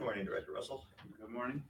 morning, Director Russell. Good morning.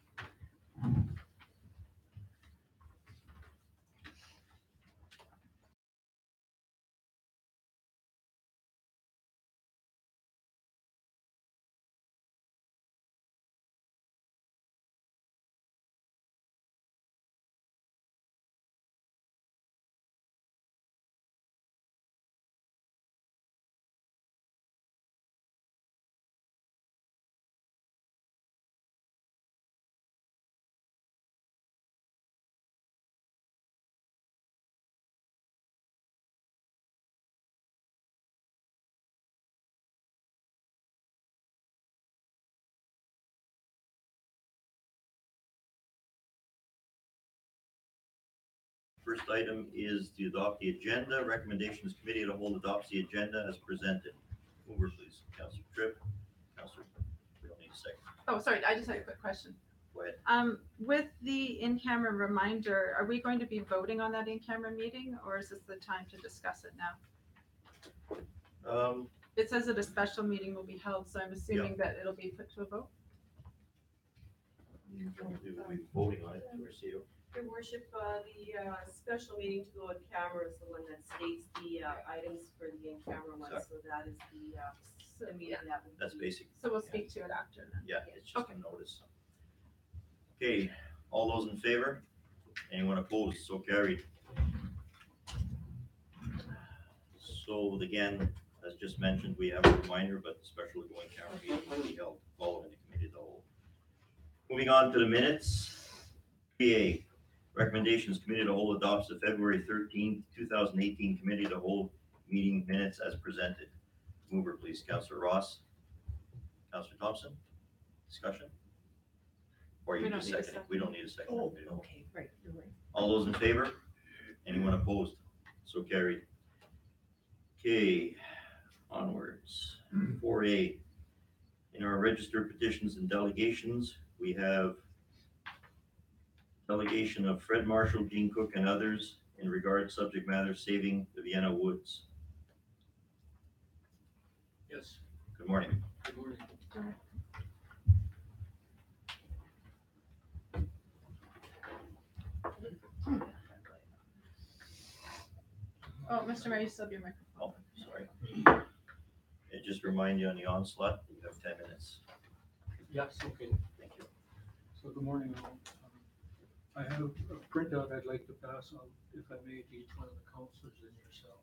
First item is to adopt the agenda. Recommendations committee of the whole adopts the agenda as presented. Mover, please. Councillor Tripp. Councillor, we don't need a second. Oh, sorry, I just had a quick question. Go ahead. With the in-camera reminder, are we going to be voting on that in-camera meeting, or is this the time to discuss it now? It says that a special meeting will be held, so I'm assuming that it'll be put to a vote? We'll be voting on it, Marcio. Your worship, the special meeting to go on camera is the one that states the items for the in-camera one, so that is the meeting that will be. That's basic. So we'll speak to it after then. Yeah, it's just a notice. Okay, all those in favor? Anyone opposed? So carried. So again, as just mentioned, we have a reminder, but the special going camera meeting will be held following the committee of the whole. Moving on to the minutes. PA, recommendations committee of the whole adopts the February 13th, 2018 committee of the whole meeting minutes as presented. Mover, please. Councillor Ross. Councillor Thompson. Discussion? Or you just second it? We don't need a second. Oh, okay, right, you're right. All those in favor? Anyone opposed? So carried. Okay, onwards. 4A. In our registered petitions and delegations, we have delegation of Fred Marshall, Gene Cook, and others in regard subject matter saving the Vienna Woods. Yes. Good morning. Good morning. Oh, Mr. Mayor, you still have your microphone. Oh, sorry. And just remind you on the onslaught, you have 10 minutes. Yes, okay. Thank you. So good morning all. I have a printout I'd like to pass on, if I may, to each one of the councilors and yourself.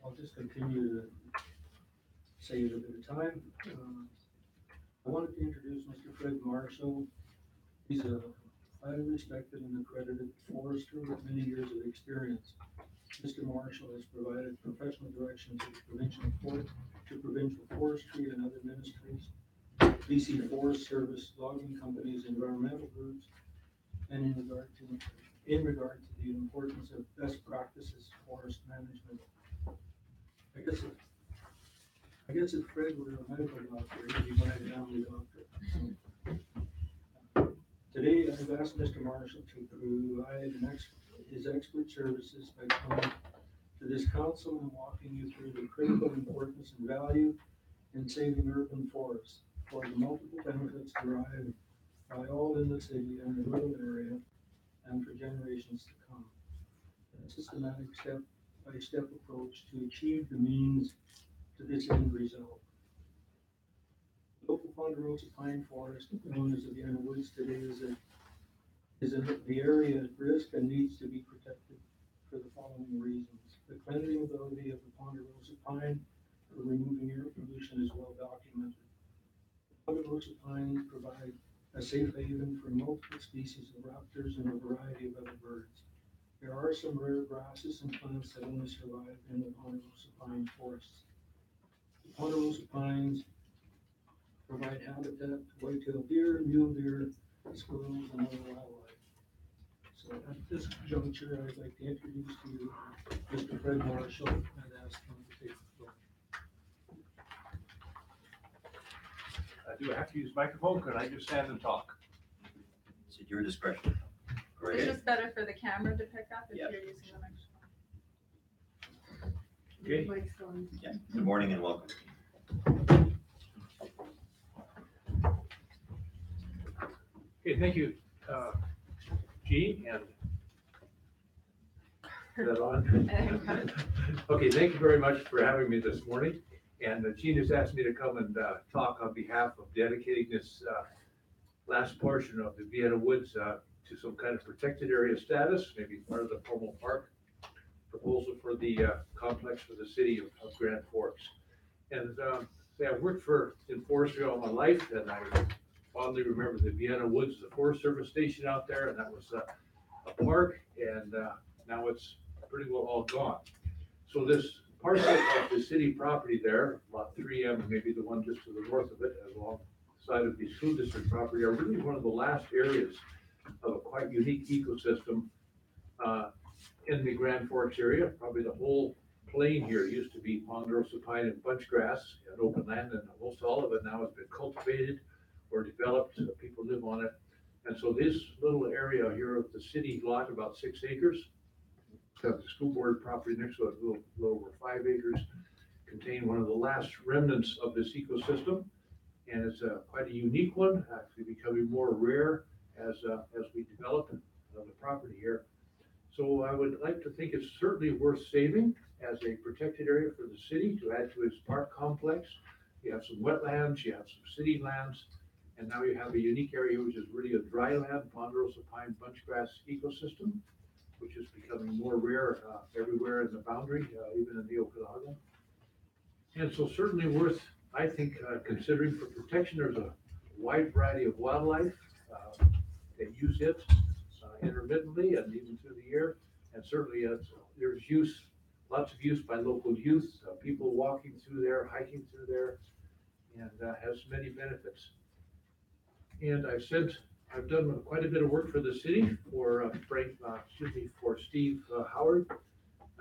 I'll just continue to save a bit of time. I wanted to introduce Mr. Fred Marshall. He's a highly respected and accredited forester with many years of experience. Mr. Marshall has provided professional direction to provincial forestry and other ministries, BC Forest Service, logging companies, environmental groups, and in regard to the importance of best practices forest management. I guess if Fred were a medical doctor, he'd be my family doctor. Today, I've asked Mr. Marshall to provide his expert services by coming to this council and walking you through the critical importance and value in saving urban forests for the multiple benefits derived by all in the city and the rural area and for generations to come. A systematic step-by-step approach to achieve the means to this end result. Local Ponderosa Pine Forest, known as the Vienna Woods today, is the area at risk and needs to be protected for the following reasons. The cleanability of the Ponderosa pine for removing air pollution is well documented. Ponderosa pines provide a safe haven for multiple species of raptors and a variety of other birds. There are some rare grasses and plants that only survive in the ponderosa pine forests. The ponderosa pines provide habitat to white-tailed deer, mule deer, squirrels, and other wildlife. So at this juncture, I'd like to introduce to you Mr. Fred Marshall and ask him to take the floor. Do I have to use microphone? Could I just stand and talk? It's at your discretion. Go It's ahead. just better for the camera to pick up if Yeah. you're using the microphone. Okay. Yeah. Good morning and welcome. Okay, thank you, Gene, and is that on? Okay, thank you very much for having me this morning. And Gene has asked me to come and talk on behalf of dedicating this last portion of the Vienna Woods to some kind of protected area status, maybe part of the formal park proposal for the complex for the city of Grand Forks. And I've worked in forestry all my life, and I fondly remember the Vienna Woods, the Forest Service station out there, and that was a park, and now it's pretty well all gone. So this parcel of the city property there, lot 3M, maybe the one just to the north of it, alongside of the school district property, are really one of the last areas of a quite unique ecosystem in the Grand Forks area. Probably the whole plain here used to be ponderosa pine and bunch grass and open land, and most all of it now has been cultivated or developed, so people live on it. And so this little area here of the city lot, about 6 acres, the school board property next to it, a little over 5 acres, contain one of the last remnants of this ecosystem. And it's quite a unique one, actually becoming more rare as we develop the property here. So I would like to think it's certainly worth saving as a protected area for the city to add to its park complex. You have some wetlands, you have some city lands, and now you have a unique area which is really a dry land, ponderosa pine bunchgrass ecosystem, which is becoming more rare everywhere in the boundary, even in the Okanagan. And so certainly worth, I think, considering for protection. There's a wide variety of wildlife that use it intermittently and even through the year. And certainly there's lots of use by local youth, people walking through there, hiking through there, and has many benefits. And I've done quite a bit of work for the city for Steve Howard.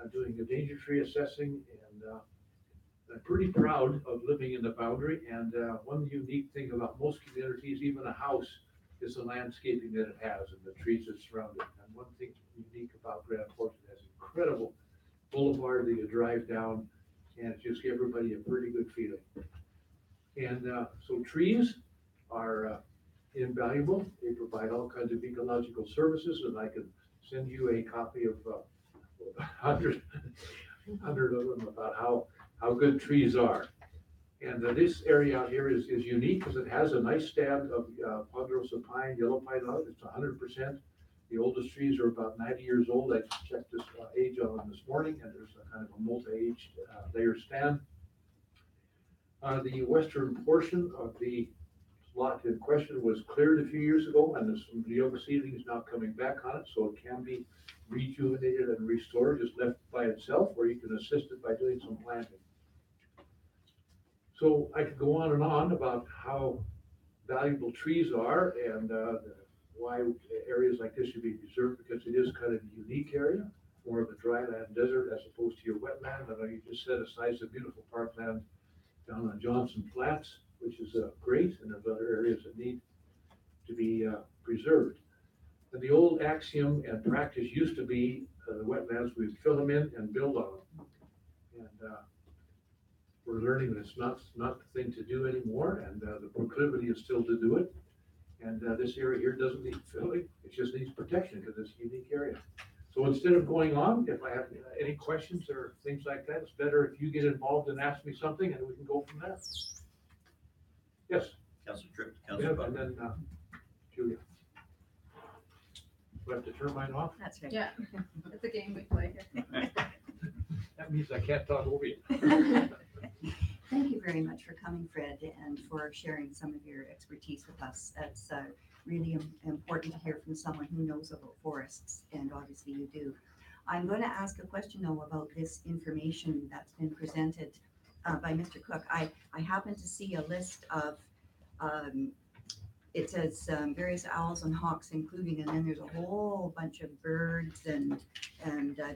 I'm doing the danger tree assessing, and I'm pretty proud of living in the boundary. And one unique thing about most communities, even a house, is the landscaping that it has and the trees that surround it. And one thing unique about Grand Forks, it has incredible boulevard that you drive down, and it just gives everybody a pretty good feeling. And so trees are invaluable. They provide all kinds of ecological services, and I can send you a copy of 100 of them about how good trees are. And this area out here is unique because it has a nice stand of ponderosa pine, yellow pine on it. It's 100%. The oldest trees are about 90 years old. I checked this age on them this morning, and there's a kind of a multi-aged layer stand. The western portion of the lot in question was cleared a few years ago, and there's some young seedlings now coming back on it, so it can be rejuvenated and restored, just left by itself, or you can assist it by doing some planting. So I could go on and on about how valuable trees are and why areas like this should be preserved, because it is kind of a unique area, more of a dry land desert as opposed to your wetland. I know you just set aside some beautiful parkland down on Johnson Flats, which is great, and there's other areas that need to be preserved. And the old axiom and practice used to be the wetlands, we'd fill them in and build on them. And we're learning that it's not the thing to do anymore, and the proclivity is still to do it. And this area here doesn't need filling, it just needs protection because it's a unique area. So instead of going on, if I have any questions or things like that, it's better if you get involved and ask me something, and we can go from there. Yes? Councilor Tripp, Yeah, Councilor and Buck. then Julia. Do I have to turn mine off? That's right. Yeah, it's a game we play here. That means I can't talk over you. Thank you very much for coming, Fred, and for sharing some of your expertise with us. It's really important to hear from someone who knows about forests, and obviously you do. I'm going to ask a question, though, about this information that's been presented by Mr. Cook. I happen to see a list of, it says various owls and hawks including, and then there's a whole bunch of birds and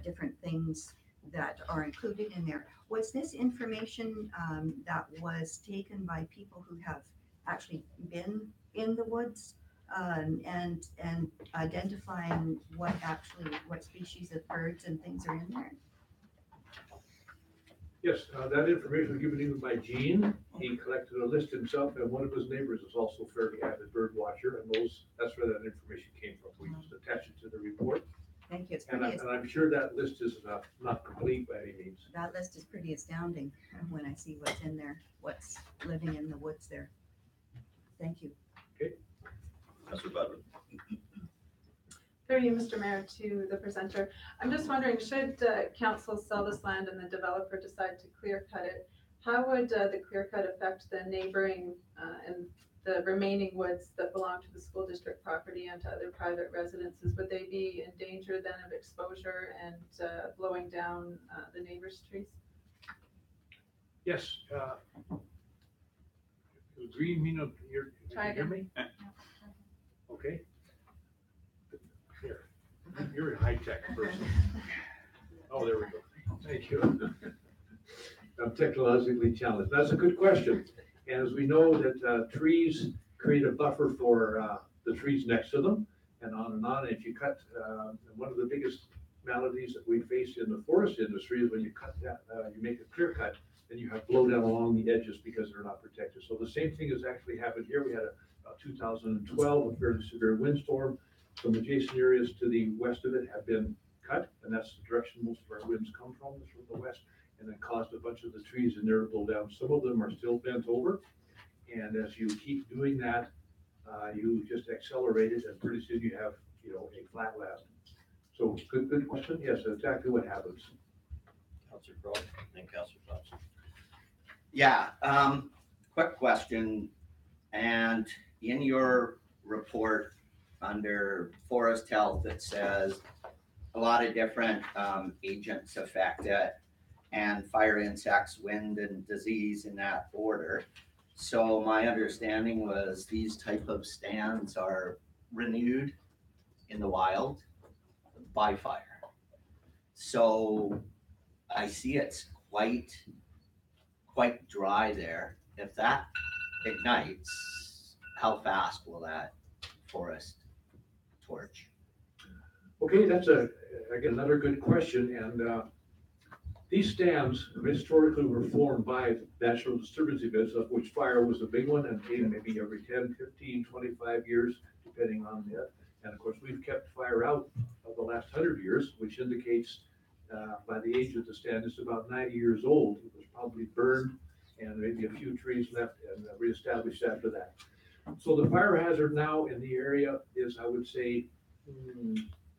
different things that are included in there. Was this information that was taken by people who have actually been in the woods and identifying what species of birds and things are in there? Yes, that information was given even by Gene. He collected a list himself, and one of his neighbors is also a fairly avid bird watcher, and that's where that information came from. We just attached it to the report. Thank you. It's And pretty, I'm sure that list is not complete by any means. that list is pretty astounding when I see what's in there, what's living in the woods there. Thank you. Councillor Butler. Through you, Mr. Mayor, to the presenter. I'm just wondering, should council sell this land and the developer decide to clear cut it, how would the clear cut affect the neighboring and the remaining woods that belong to the school district property and to other private residences? Would they be in danger then of exposure and blowing down the neighbors' trees? Yes. Green, you know, you Try hear me? Okay. Here, you're a high-tech person. Oh, there we go. Thank you. I'm technologically challenged. That's a good question. And as we know that trees create a buffer for the trees next to them and on and on. If you cut, one of the biggest maladies that we face in the forest industry is when you cut that, you make a clear cut, then you have blow down along the edges because they're not protected. So the same thing has actually happened here. We had a 2012, a fairly severe windstorm. Some adjacent areas to the west of it have been cut, and that's the direction most of our winds come from, is from the west, and then caused a bunch of the trees in there to blow down. Some of them are still bent over, and as you keep doing that, you just accelerate it, and pretty soon you have, a flat land. So good question. Yes, that's exactly what happens. Councillor Crowe, and Councillor Thompson. Yeah, quick question. And in your report under forest health, it says a lot of different agents affect it, and fire, insects, wind, and disease in that order. So my understanding was these type of stands are renewed in the wild by fire. So I see it's quite dry there. If that ignites, how fast will that forest torch? Okay, that's again, another good question. And these stands historically were formed by natural disturbance events, of which fire was a big one, and came maybe every 10, 15, 25 years, depending on it. And of course, we've kept fire out of the last 100 years, which indicates by the age of the stand, it's about 90 years old. It was probably burned and maybe a few trees left and reestablished after that. So the fire hazard now in the area is, I would say,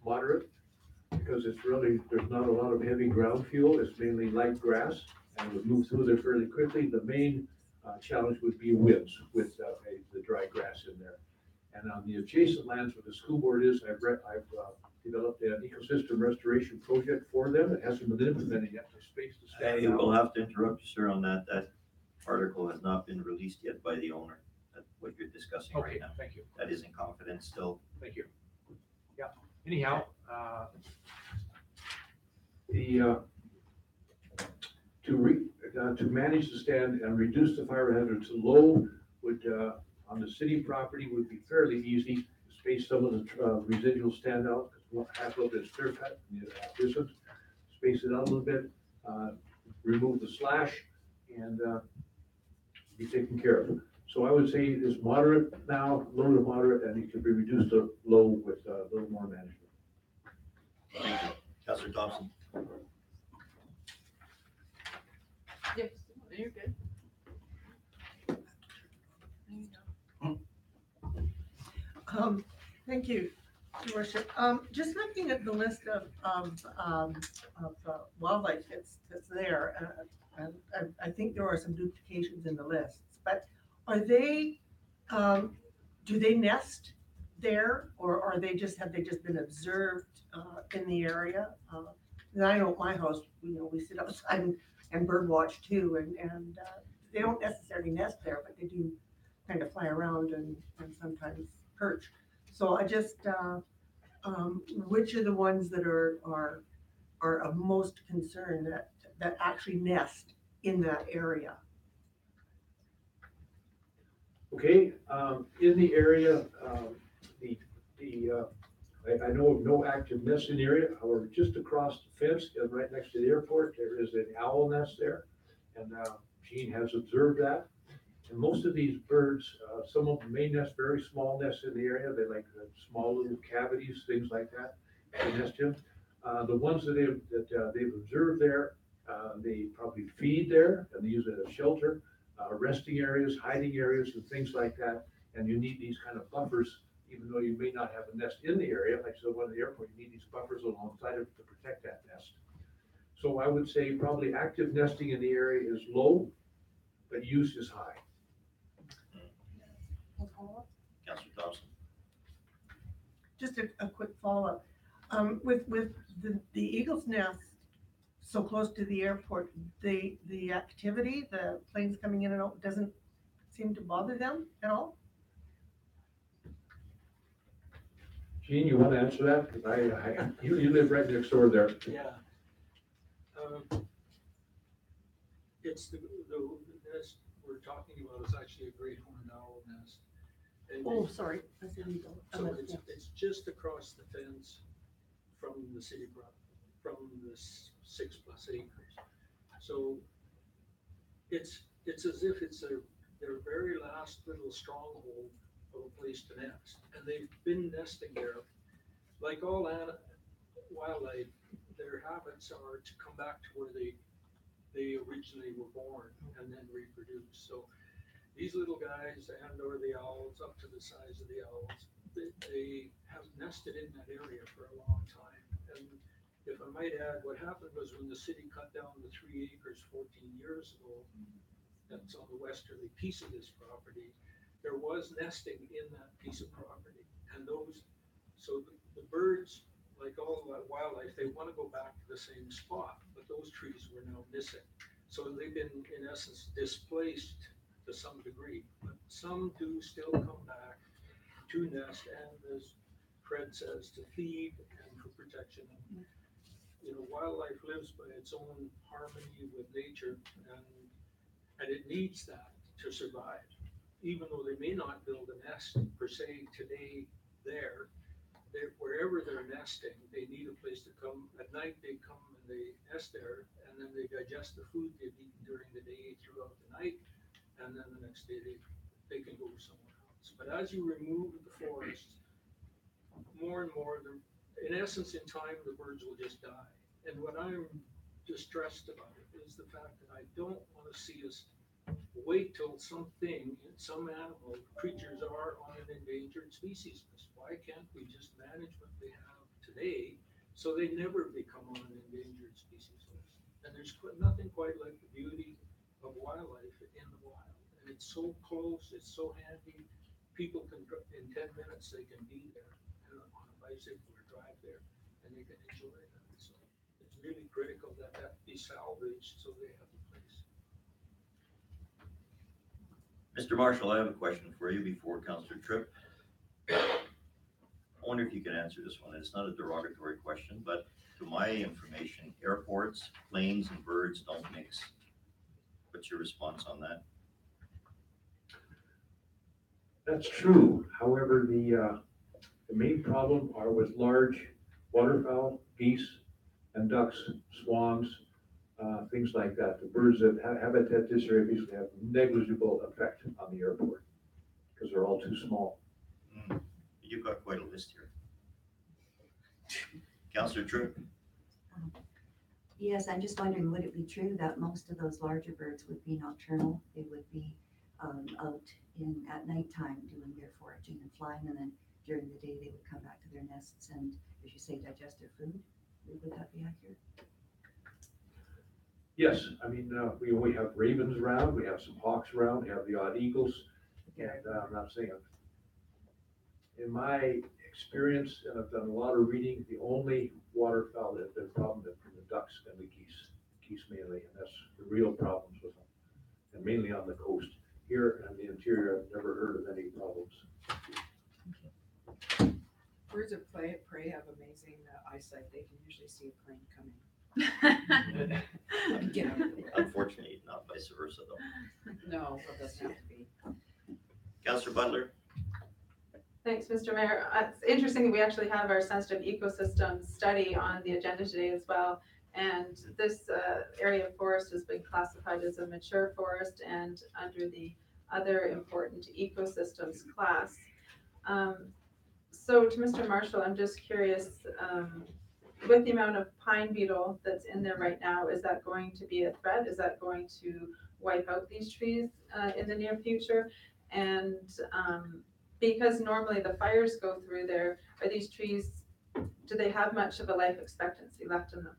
moderate, because it's really, there's not a lot of heavy ground fuel. It's mainly light grass, and it would move through there fairly quickly. The main challenge would be winds with the dry grass in there. And on the adjacent lands where the school board is, I've developed an ecosystem restoration project for them. It hasn't been implemented yet to space the stand I out. will have to interrupt you, sir, on that. That article has not been released yet by the owner. That's what you're discussing Okay, right now. thank you, That is in confidence still. thank you. Yeah, anyhow, to manage the stand and reduce the fire hazard to low would, on the city property, would be fairly easy. Space some of the residual stand out, because half of it is clear cut and the other half isn't. Space it out a little bit, remove the slash, and be taken care of. So I would say it is moderate now, low to moderate, and it can be reduced to low with a little more management. Thank you. Councillor Thompson. Yes, you're good. Thank you, Your Worship. Just looking at the list of wildlife that's there, I think there are some duplications in the lists, but are they, do they nest there, or are they just, have they just been observed, in the area? And I know at my house, we sit outside and bird watch too, and they don't necessarily nest there, but they do kind of fly around and sometimes perch. So I just, which are the ones that are of most concern that actually nest in that area? Okay, in the area, I know of no active nests in the area. However, just across the fence and right next to the airport, there is an owl nest there. And Gene has observed that. And most of these birds, some of them may nest very small nests in the area. They like small little cavities, things like that, to nest in. The ones that they've observed there, they probably feed there and they use it as shelter, resting areas, hiding areas, and things like that. And you need these kind of buffers, even though you may not have a nest in the area, like so one at the airport, you need these buffers alongside it to protect that nest. So I would say probably active nesting in the area is low, but use is high. Councillor Thompson. Just a quick follow-up. With the Eagle's Nest so close to the airport, the activity, the planes coming in and out, doesn't seem to bother them at all? Gene, you want to answer that? Because you live right next door there. Yeah. It's the nest we're talking about is actually a great horned owl nest. And Oh, sorry, I said Eagle. so it's just across the fence from the city from the 6+ acres. So it's as if it's their very last little stronghold of a place to nest. And they've been nesting there. Like all wildlife, their habits are to come back to where they originally were born and then reproduce. So these little guys and or the owls, up to the size of the owls, they have nested in that area for a long time. And if I might add, what happened was when the city cut down the 3 acres 14 years ago, that's on the westerly piece of this property, there was nesting in that piece of property. And so the birds, like all wildlife, they want to go back to the same spot, but those trees were now missing. So they've been, in essence, displaced to some degree, but some do still come back to nest, and as Fred says, to feed and for protection. Wildlife lives by its own harmony with nature, and it needs that to survive. Even though they may not build a nest per se today there, wherever they're nesting, they need a place to come. At night they come and they nest there, and then they digest the food they've eaten during the day throughout the night, and then the next day they can go somewhere else. But as you remove the forest, more and more, in essence, in time, the birds will just die. And what I'm distressed about it is the fact that I don't want to see us wait till some animal, creatures are on an endangered species list. Why can't we just manage what they have today so they never become on an endangered species list? And there's nothing quite like the beauty of wildlife in the wild. And it's so close, it's so handy. People can, in 10 minutes, they can be there on a bicycle or drive there, and they can enjoy that. So it's really critical that be salvaged so they have a place. Mr. Marshall, I have a question for you before Councillor Tripp. I wonder if you can answer this one. It's not a derogatory question, but to my information, airports, planes, and birds don't mix. What's your response on that? That's true. However, the main problem are with large waterfowl, geese, and ducks, swans, things like that. The birds that habitat this area basically have negligible effect on the airport because they're all too small. You've got quite a list here. Councillor Tripp. Yes, I'm just wondering, would it be true that most of those larger birds would be nocturnal? They would be out at nighttime doing their foraging and flying, and then during the day they would come back to their nests and, as you say, digest their food? Would that be accurate? Yes, I mean, we have ravens around, we have some hawks around, we have the odd eagles, and I'm not saying, in my experience, and I've done a lot of reading, the only waterfowl that have been problem have been the ducks and the geese mainly, and that's the real problems with them, and mainly on the coast. Here in the interior, I've never heard of any problems. Birds of prey have amazing eyesight. They can usually see a plane coming. Get out of the way. Unfortunately, not vice versa though. No, it doesn't have to be. Councillor Butler? Thanks, Mr. Mayor. It's interesting that we actually have our sensitive ecosystem study on the agenda today as well. And this area of forest has been classified as a mature forest and under the other important ecosystems class. So to Mr. Marshall, I'm just curious, with the amount of pine beetle that's in there right now, is that going to be a threat? Is that going to wipe out these trees in the near future? And because normally the fires go through there, are these trees, do they have much of a life expectancy left in them?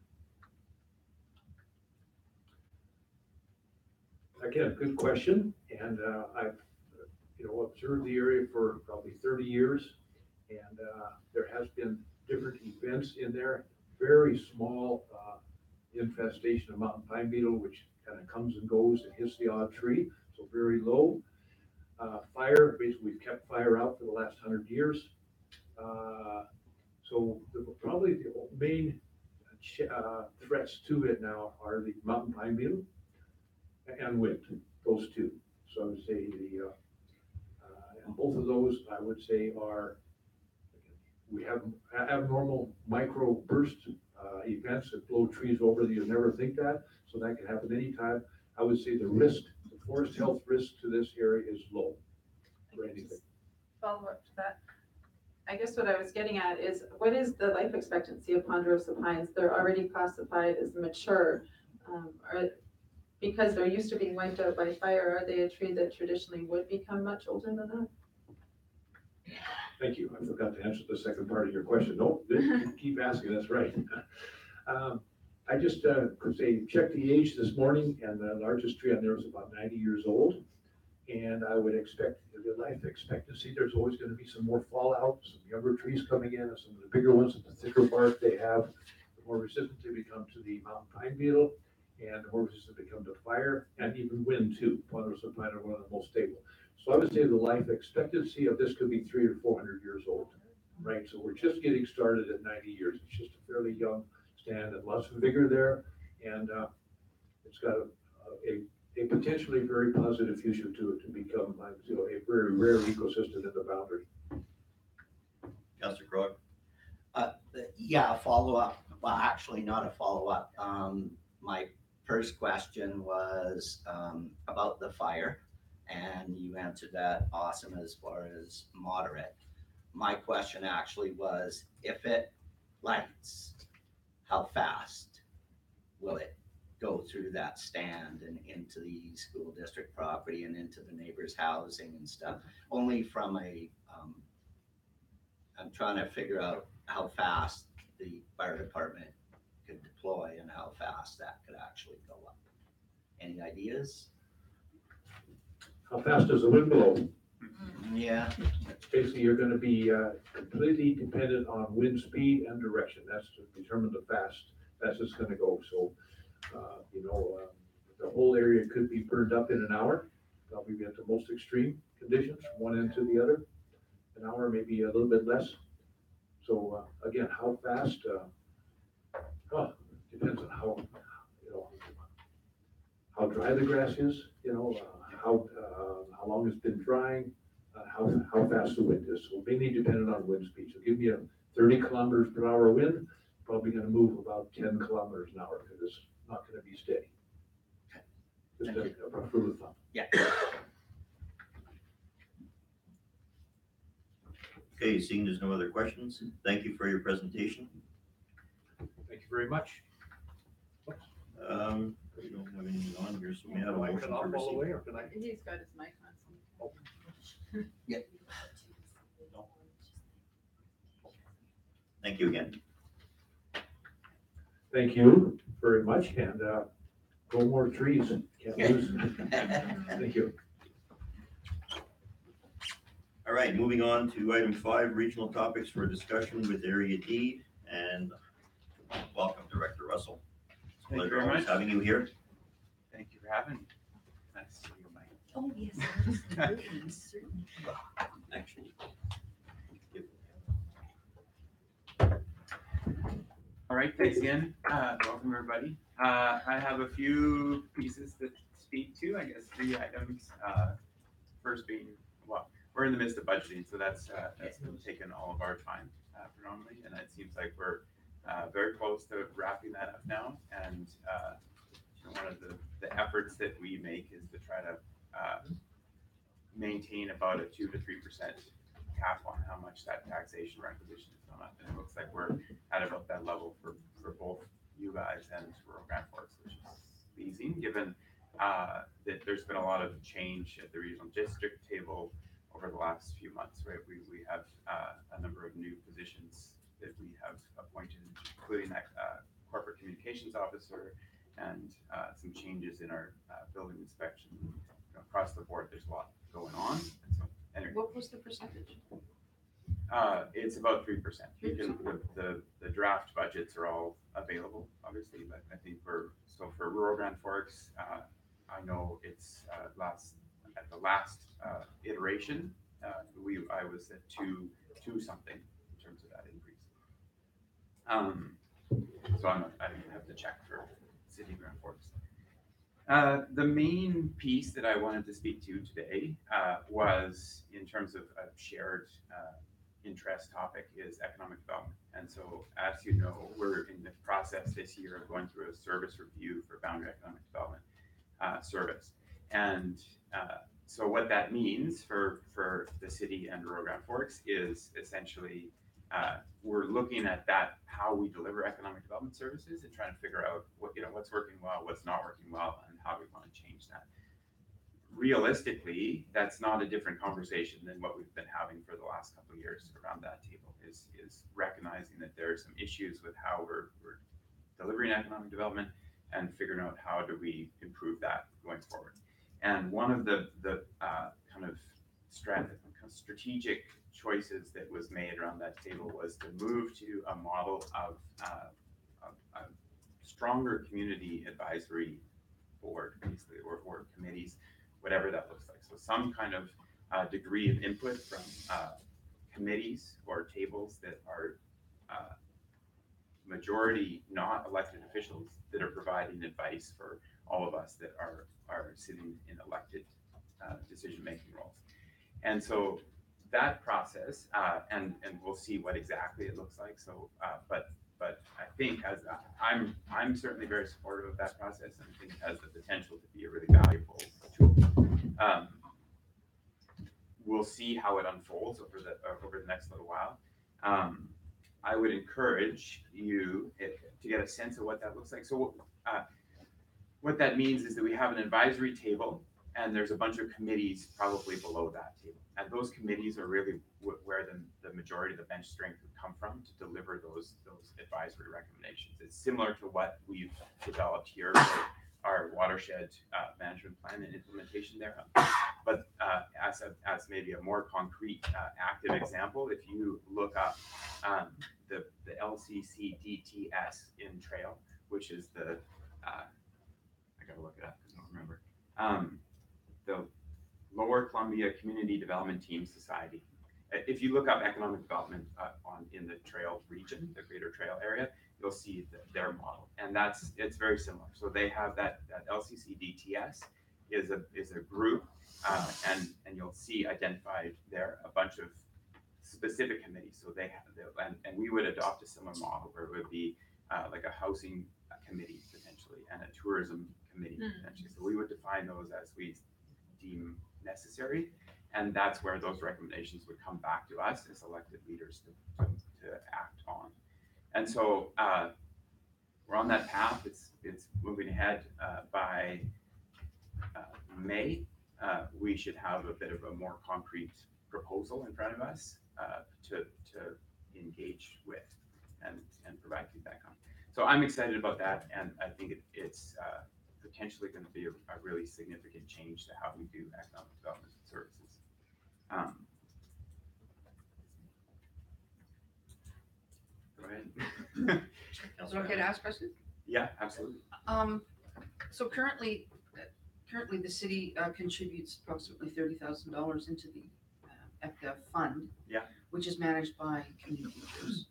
Again, good question, and I've observed the area for probably 30 years, and there has been different events in there. Very small infestation of mountain pine beetle, which kind of comes and goes and hits the odd tree, so very low. Fire, basically we've kept fire out for the last 100 years. So probably the main threats to it now are the mountain pine beetle and wind, those two. So I would say and both of those I would say are, we have abnormal micro burst events that blow trees over that you never think that, so that can happen anytime. I would say the risk, the forest health risk to this area is low for anything. Follow up to that. I guess what I was getting at is, what is the life expectancy of ponderosa pines? They're already classified as mature. Because they're used to being wiped out by fire, are they a tree that traditionally would become much older than that? Thank you. I forgot to answer the second part of your question. No, keep asking, that's right. I just could say, check the age this morning, and the largest tree on there is about 90 years old. And I would expect the life expectancy, there's always going to be some more fallout, some younger trees coming in, and some of the bigger ones, the thicker bark they have, the more resistant they become to the mountain pine beetle, and the more resistant they become to fire, and even wind too. Ponderosa pine are one of the most stable. So I would say the life expectancy of this could be 300 or 400 years old, right? So we're just getting started at 90 years. It's just a fairly young stand and lots of vigor there, and it's got a potentially very positive future to it to become a very rare ecosystem in the boundary. Councillor Crog? Yeah, a follow-up. Well, actually not a follow-up. My first question was about the fire, and you answered that awesome as far as moderate. My question actually was, if it lights, how fast will it go through that stand and into the school district property and into the neighbor's housing and stuff? Only from I'm trying to figure out how fast the fire department could deploy and how fast that could actually go up. Any ideas? How fast does the wind blow? Yeah. Basically, you're going to be completely dependent on wind speed and direction. That's to determine the fast it's going to go. So, the whole area could be burned up in an hour, probably at the most extreme conditions, from one end to the other. An hour, maybe a little bit less. So again, how fast? Depends on how dry the grass is. How long it's been drying. How fast the wind is. So mainly dependent on wind speed. So give me a 30 kilometers per hour wind, probably going to move about 10 kilometers an hour because it's not going to be steady. Just a rough rule of thumb. Yeah. Okay, seeing there's no other questions, thank you for your presentation. Thank you very much. We don't have anything on here, so we have a motion to receive. Or can I? He's got his mic on. Thank you again. Thank you very much, and Grow more trees, can't lose. Thank you. All right, moving on to item 5, regional topics for discussion with Area D. And welcome, Director Russell. It's a Thank you pleasure very always much. having you here. Thank you for having me. Nice to see you, Mike. Oh, yes, absolutely, certainly. Actually, All right, thanks again. Welcome, everybody. I have a few pieces to speak to, I guess 3 items. First being, well, we're in the midst of budgeting, so that's been taking all of our time predominantly, and it seems like we're very close to wrapping that up now. And one of the efforts that we make is to try to maintain about a 2 to 3% cap on how much that taxation requisition is going up. And it looks like we're at about that level for both you guys and rural Grand Forks, which is pleasing, given that there's been a lot of change at the regional district table over the last few months, right? We have a number of new positions that we have appointed, including that corporate communications officer and some changes in our building inspection. Across the board, there's a lot going on. And so, anyway. What was the percentage? It's about 3%. You can, the draft budgets are all available, obviously, but I think so for rural Grand Forks, I know it's at the last iteration, I was at two something in terms of that increase. So I have to check for City Grand Forks. The main piece that I wanted to speak to today was in terms of a shared interest topic is economic development. And so, as you know, we're in the process this year of going through a service review for boundary economic development service. And so what that means for the city and rural Grand Forks is essentially we're looking at how we deliver economic development services and trying to figure out what's working well, what's not working well, and how we want to change that. Realistically, that's not a different conversation than what we've been having for the last couple of years around that table, is recognizing that there are some issues with how we're delivering economic development and figuring out how do we improve that going forward. And one of the kind of strategic choices that was made around that table was to move to a model of a stronger community advisory board, basically, or committees, whatever that looks like. So some kind of degree of input from committees or tables that are majority not elected officials that are providing advice for all of us that are sitting in elected decision-making roles. And so that process, and we'll see what exactly it looks like. So, but I think I'm certainly very supportive of that process, and I think it has the potential to be a really valuable tool. We'll see how it unfolds over the next little while. I would encourage you to get a sense of what that looks like. So what that means is that we have an advisory table, and there's a bunch of committees probably below that table. And those committees are really where the majority of the bench strength would come from to deliver those advisory recommendations. It's similar to what we've developed here for our watershed management plan and implementation there. But as maybe a more concrete active example, if you look up the LCCDTS in Trail, which is I gotta look it up because I don't remember, the Lower Columbia Community Development Team Society. If you look up economic development in the Trail region, the Greater Trail area, you'll see their model, and it's very similar. So they have that LCCDTS is a group, and you'll see identified there a bunch of specific committees. So they have and we would adopt a similar model where it would be like a housing committee potentially and a tourism committee potentially. So we would define those as we deem necessary, and that's where those recommendations would come back to us as elected leaders to act on. And so we're on that path. It's moving ahead. By May, we should have a bit of a more concrete proposal in front of us to engage with and provide feedback on. So I'm excited about that, and I think it's potentially gonna be a really significant change to how we do economic development services. Go ahead. Is it Councillor okay to Hammond. ask questions? Yeah, absolutely. So currently the city contributes approximately $30,000 into the ECA fund. Yeah. Which is managed by Community Futures,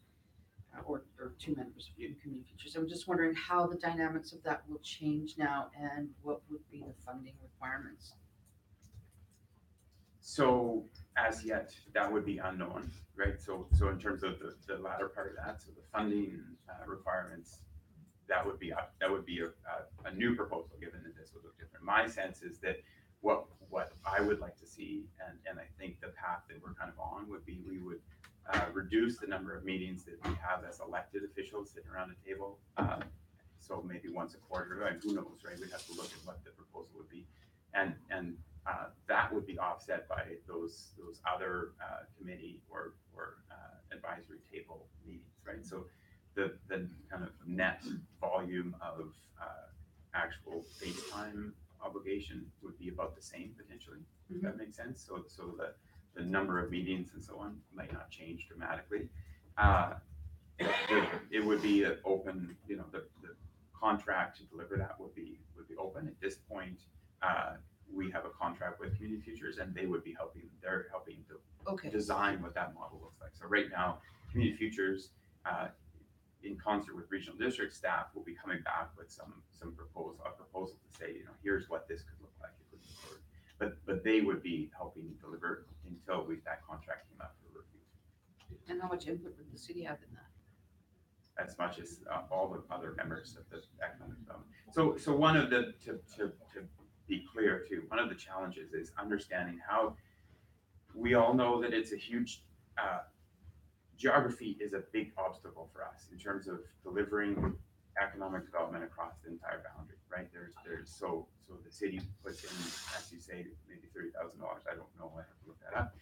or two members of Community Futures. I'm just wondering how the dynamics of that will change now and what would be the funding requirements? So as yet, that would be unknown, right? So in terms of the latter part of that, so the funding requirements, that would be a new proposal, given that this would look different. My sense is that what I would like to see, and I think the path that we're kind of on would be, we would reduce the number of meetings that we have as elected officials sitting around a table. So maybe once a quarter, and who knows, right? We'd have to look at what the proposal would be. And that would be offset by those other committee or advisory table meetings, right? So the kind of net volume of actual face time obligation would be about the same potentially, if that makes sense. So the number of meetings and so on might not change dramatically. It would be an open, the contract to deliver that would be open. At this point, we have a contract with Community Futures, and they're helping to design what that model looks like. So right now, Community Futures, in concert with regional district staff, will be coming back with a proposal to say, here's what this could look like if we move forward. But they would be helping deliver until that contract came up for review. And how much input would the city have in that? As much as all the other members of the economic development. So one of the, to be clear too, one of the challenges is understanding how, we all know that it's a huge, geography is a big obstacle for us in terms of delivering economic development across the entire boundary, right? So the city puts in, as you say, maybe $30,000. I don't know, I have to look that up.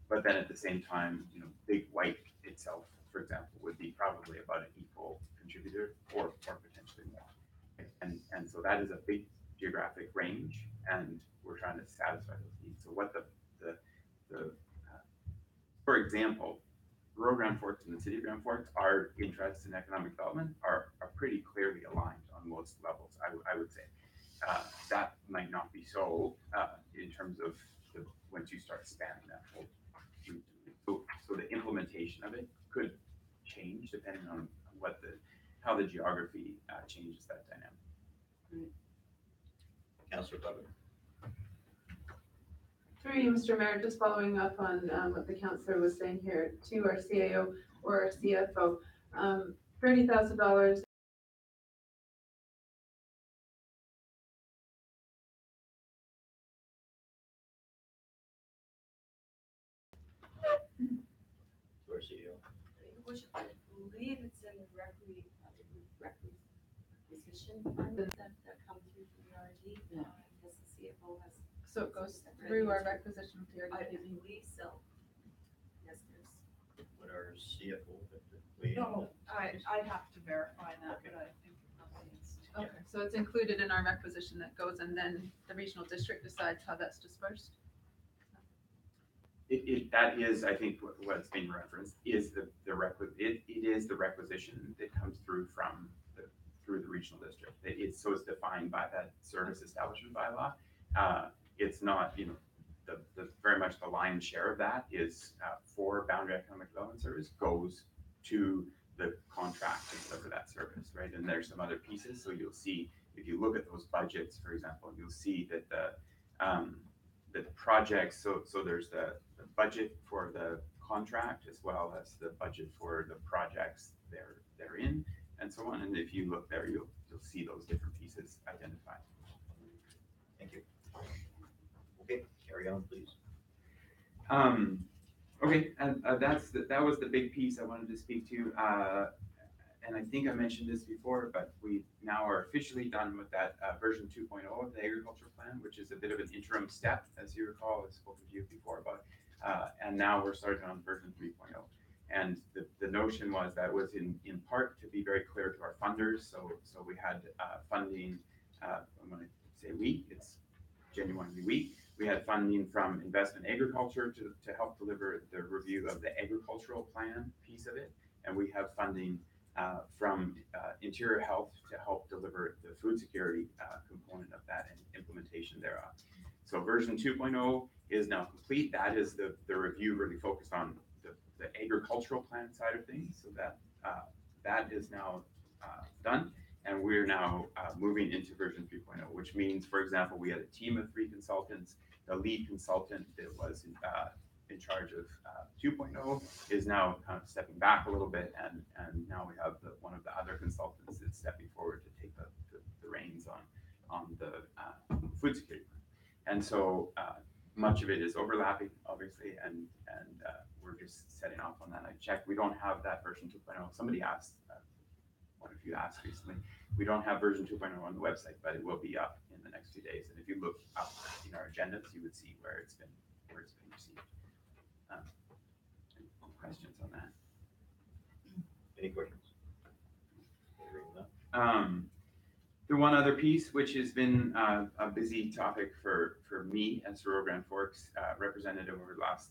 But then at the same time, Big White itself, for example, would be probably about an equal contributor or potentially more. And so that is a big geographic range, and we're trying to satisfy those needs. So what for example, rural Grand Forks and the city of Grand Forks, our interests in economic development are pretty clearly aligned on most levels, I would say. That might not be so in terms of once you start spanning that whole region. So the implementation of it could change depending on how the geography changes that dynamic. Councillor Clement. Through you, Mr. Mayor, just following up on what the councillor was saying here to our CAO or our CFO, $30,000. To our CEO. Which I believe it's in the requisition fund that comes through from the RD. Yeah. I guess the CFO has. So it goes through our requisition period. I believe so. Yes, there's. Would our CFO weigh in on No, that? I'd have to verify that, but I think it's. Okay, so it's included in our requisition that goes, and then the regional district decides how that's dispersed? That is, I think, what's being referenced is it is the requisition that comes through through the regional district. It's defined by that service establishment bylaw. It's not, the very much the lion's share of that is for Boundary Economic Development Service goes to the contract to deliver that service, right? And there's some other pieces. So you'll see, if you look at those budgets, for example, you'll see that the projects, so there's the budget for the contract as well as the budget for the projects they're in and so on. And if you look there, you'll see those different pieces identified. Thank you. Okay, carry on, please. Okay, and that was the big piece I wanted to speak to. And I think I mentioned this before, but we now are officially done with that version 2.0 of the agriculture plan, which is a bit of an interim step, as you recall. I've spoken to you before about, and now we're starting on version 3.0. And the notion was that was in part to be very clear to our funders. So we had funding when I say we, it's genuinely we. We had funding from investment agriculture to help deliver the review of the agricultural plan piece of it. And we have funding from interior health to help deliver the food security component of that and implementation thereof. So version 2.0 is now complete. That is the review really focused on the agricultural plan side of things. So that is now done. And we're now moving into version 3.0, which means, for example, we had a team of 3 consultants. The lead consultant that was in charge of 2.0 is now kind of stepping back a little bit, and now we have one of the other consultants that's stepping forward to take the reins on the food security plan. And so much of it is overlapping, obviously, and we're just setting off on that. I checked, we don't have that version 2.0. Somebody asked, one of you asked recently, we don't have version 2.0 on the website, but it will be up in the next few days. And if you look up in our agendas, you would see where it's been received. Any questions on that? Any questions? Hearing none. The one other piece, which has been a busy topic for me as Rural Grand Forks representative over the last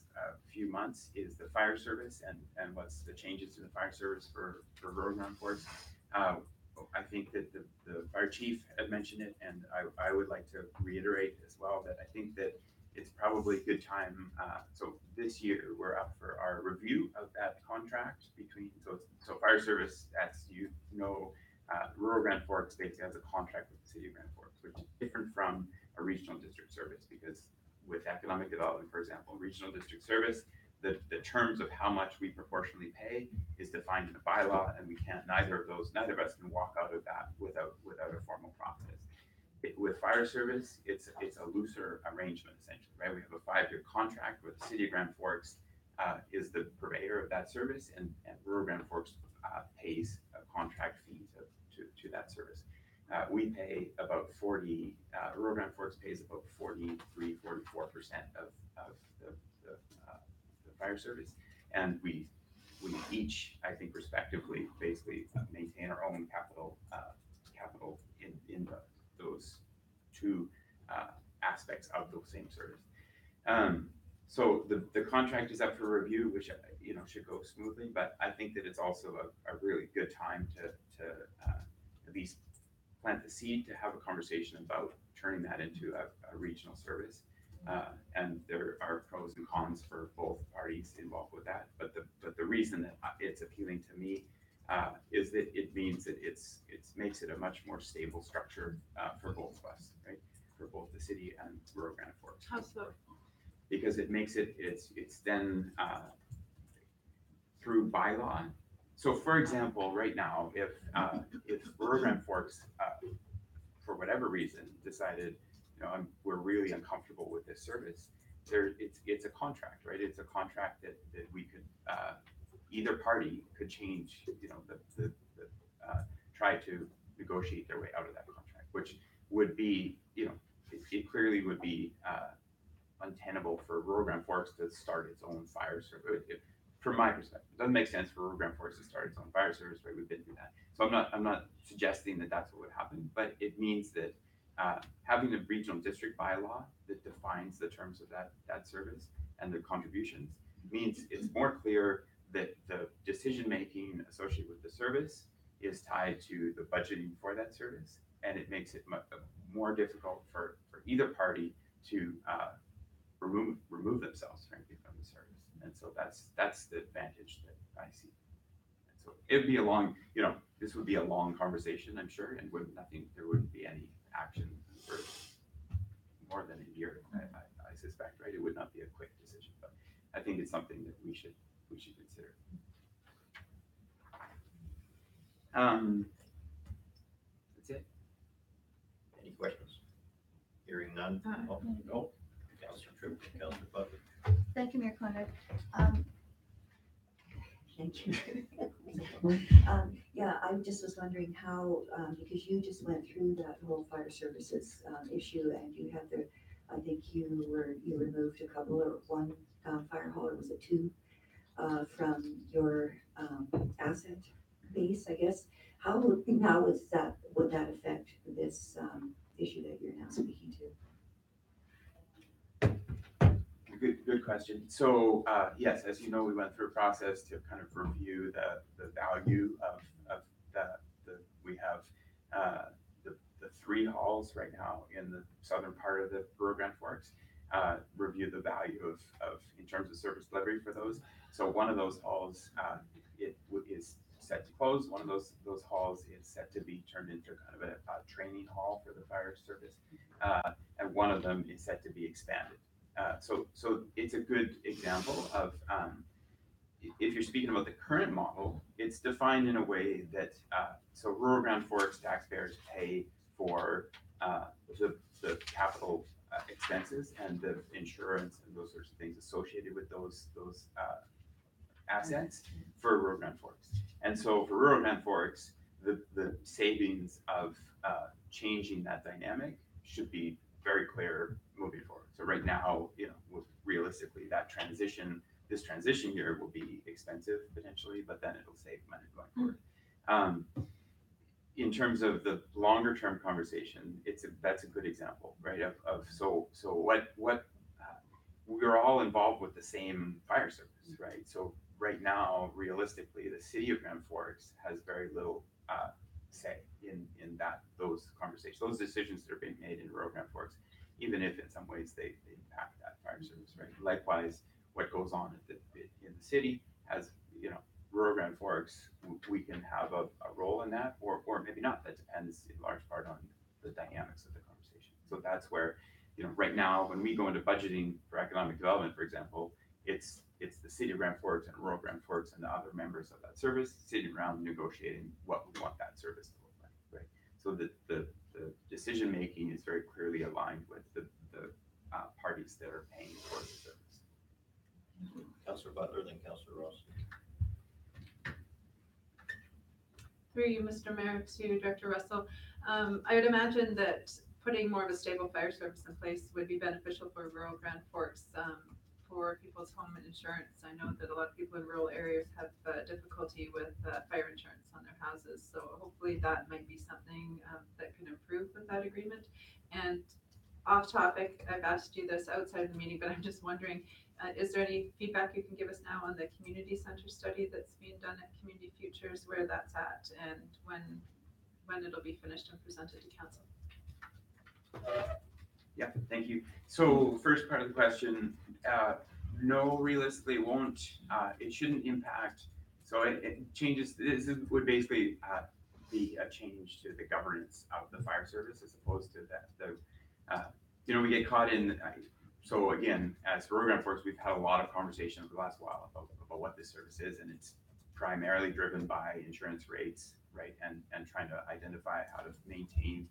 few months, is the fire service and what's the changes to the fire service for Rural Grand Forks. I think that the fire chief had mentioned it, and I would like to reiterate as well that I think that it's probably a good time. So this year we're up for our review of that contract between, so fire service, as you know, Rural Grand Forks basically has a contract with the city of Grand Forks, which is different from a regional district service, because with economic development, for example, regional district service, the terms of how much we proportionally pay is defined in a bylaw, and neither of us can walk out of that without a formal process. With fire service, it's a looser arrangement essentially, right? We have a 5-year contract where the city of Grand Forks is the purveyor of that service, and Rural Grand Forks pays a contract fee to that service. We pay about 40, Rural Grand Forks pays about 43-44% of the fire service, and we each, I think, respectively, basically maintain our own capital in those two aspects of the same service. So the contract is up for review, which should go smoothly, but I think that it's also a really good time to at least plant the seed to have a conversation about turning that into a regional service. And there are pros and cons for both parties involved with that. But the reason that it's appealing to me is that it means that it makes it a much more stable structure for both of us, right? For both the city and Rural Grand Forks. How so? Because it makes it's then through bylaw. So for example, right now, if Rural Grand Forks, for whatever reason, decided, we're really uncomfortable with this service, it's a contract, right? It's a contract that we could, either party could change, try to negotiate their way out of that contract, which would be, it clearly would be untenable for Rural Grand Forks to start its own fire service. From my perspective, it doesn't make sense for Rural Grand Forks to start its own fire service, right? We've been through that. So I'm not suggesting that that's what would happen, but it means that having a regional district bylaw that defines the terms of that service and the contributions means it's more clear that the decision-making associated with the service is tied to the budgeting for that service, and it makes it more difficult for either party to remove themselves, frankly, from the service. And so that's the advantage that I see. And so it'd be this would be a long conversation, I'm sure, and there wouldn't be any action for more than a year, I suspect, right? It would not be a quick decision, but I think it's something that we should consider. That's it. Any questions? Hearing none? Oh, no. Councillor Tripp, Councillor Butler. Thank you, Mayor Conrad. Thank you. Yeah, I just was wondering how, because you just went through that whole fire services issue, and you had I think you removed a couple, or one fire hall, or was it 2, from your asset base, I guess. would that affect this, issue that you're now speaking to? Good question. So, yes, as you know, we went through a process to kind of review the value of we have, the three halls right now in the southern part of the rural Grand Forks, review the value of, in terms of service delivery for those. So one of those halls, is set to close. One of those halls is set to be turned into kind of a training hall for the fire service. And one of them is set to be expanded. So it's a good example of, if you're speaking about the current model, it's defined in a way that, so rural Grand Forks taxpayers pay for the capital expenses and the insurance and those sorts of things associated with those assets for rural Grand Forks. And so for rural Grand Forks, the savings of changing that dynamic should be very clear moving forward. So right now, realistically, this transition here will be expensive potentially, but then it'll save money going forward. In terms of the longer term conversation, that's a good example, right? So what we're all involved with the same fire service, right? So right now, realistically, the city of Grand Forks has very little say in those conversations, those decisions that are being made in rural Grand Forks, even if in some ways they impact that fire service, right? Likewise, what goes on in the city has, rural Grand Forks, we can have a role in that, or maybe not. That depends in large part on the dynamics of the conversation. So that's where, right now, when we go into budgeting for economic development, for example, it's the city of Grand Forks and rural Grand Forks and the other members of that service sitting around negotiating what we want that service to look like, right? So the decision making is very clearly aligned with the parties that are paying for the service. Councillor Butler, then Councillor Ross. Through you, Mr. Mayor, to Director Russell. I would imagine that putting more of a stable fire service in place would be beneficial for rural Grand Forks, for people's home insurance. I know that a lot of people in rural areas have difficulty with fire insurance on their houses. So hopefully that might be something that can improve with that agreement. And off topic, I've asked you this outside of the meeting, but I'm just wondering, is there any feedback you can give us now on the community center study that's being done at Community Futures, where that's at, and when it'll be finished and presented to council? Yeah, thank you. So first part of the question, no, realistically it won't, it shouldn't impact. So it changes, this would basically be a change to the governance of the fire service as opposed to we get caught in, so again, as rural Grand Forks, we've had a lot of conversation over the last while about what this service is, and it's primarily driven by insurance rates, right? And trying to identify how to maintain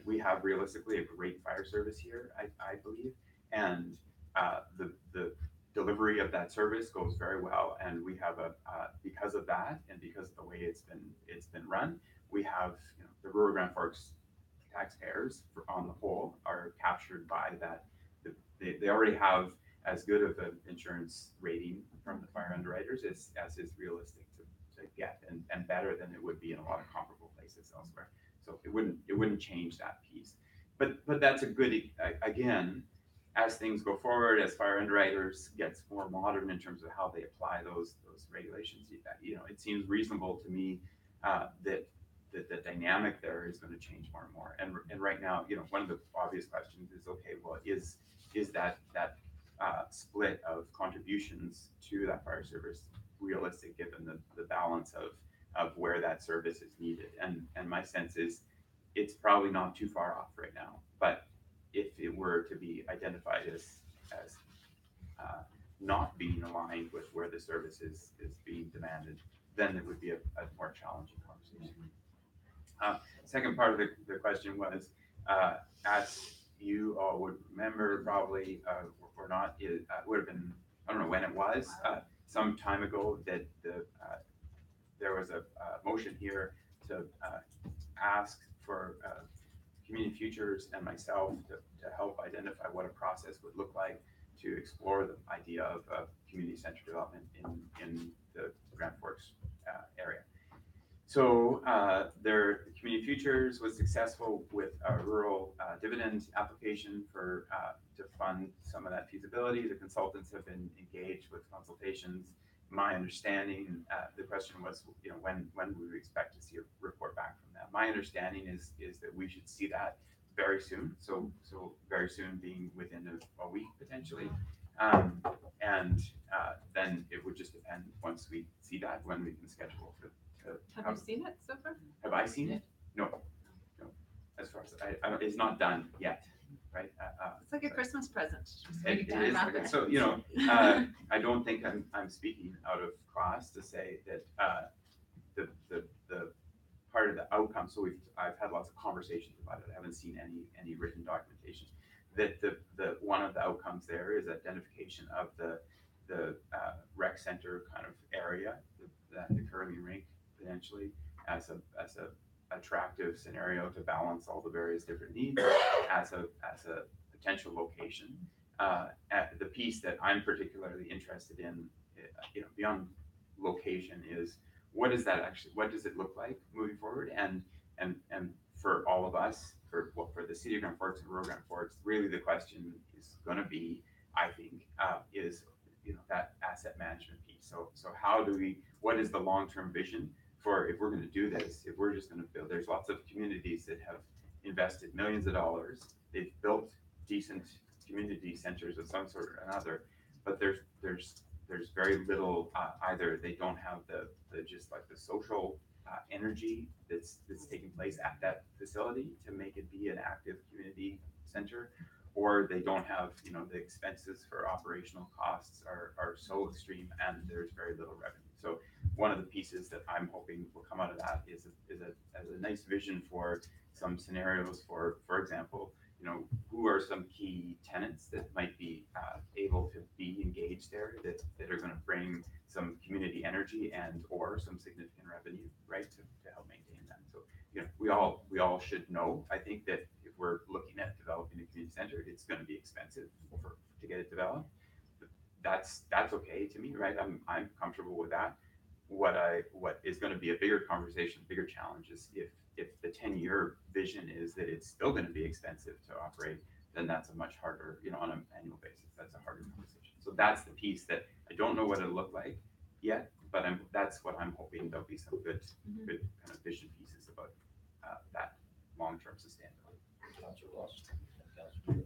we have realistically a great fire service here, I believe, and the delivery of that service goes very well, and we have because of that and because of the way it's been run, we have the rural Grand Forks taxpayers on the whole are captured by that. They already have as good of an insurance rating from the fire underwriters as is realistic to get, and better than it would be in a lot of comparable places elsewhere. So it wouldn't change that piece. But that's a good, again, as things go forward, as fire underwriters gets more modern in terms of how they apply those regulations, it seems reasonable to me that the dynamic there is going to change more and more. And right now, one of the obvious questions is, okay, well, is that split of contributions to that fire service realistic given the balance of where that service is needed? And my sense is it's probably not too far off right now. But if it were to be identified as not being aligned with where the service is being demanded, then it would be a more challenging conversation. Second part of the question was, as you all would remember probably, or not, it would have been, I don't know when it was, some time ago that there was a motion here to ask for Community Futures and myself to help identify what a process would look like to explore the idea of community center development in the Grand Forks area. So their Community Futures was successful with a rural dividend application for to fund some of that feasibility. The consultants have been engaged with consultations. My understanding, the question was, when would we expect to see a report back from them? My understanding is that we should see that very soon. So very soon being within a week potentially. And then it would just depend once we see that when we can schedule to Have you seen it so far? have I seen it? No. As far as it's not done yet, right? It's like a Christmas present. Just It waiting to is, unwrap it. so, I don't think I'm speaking out of class to say that, the part of the outcome, so I've had lots of conversations about it, I haven't seen any written documentation. That the one of the outcomes there is identification of the rec center kind of area, the curling rink potentially as a attractive scenario to balance all the various different needs as a potential location. At the piece that I'm particularly interested in, beyond location is what does it look like moving forward? And for all of us, for the city of Grand Forks and rural Grand Forks, really the question is going to be, I think, is that asset management piece. So what is the long-term vision for if we're going to do this? If we're just going to build, there's lots of communities that have invested millions of dollars. They've built decent community centers of some sort or another, but there's very little. Either they don't have the just like the social energy that's taking place at that facility to make it be an active community center, or they don't have, the expenses for operational costs are so extreme and there's very little revenue. So one of the pieces that I'm hoping will come out of that is a nice vision for some scenarios for example, who are some key tenants that might be able to be engaged there that are going to bring some community energy and or some significant revenue, right, to help maintain that. So, we all should know, I think, that if we're looking at developing a community center, it's going to be expensive to get it developed. That's okay to me, right? I'm comfortable with that. What is going to be a bigger conversation, bigger challenge is if the 10-year vision is that it's still going to be expensive to operate, then that's a much harder, on an annual basis, that's a harder conversation. So that's the piece that I don't know what it'll look like yet, but that's what I'm hoping there'll be some good kind of vision pieces about that long-term sustainability. Councilor Ross. Councilor.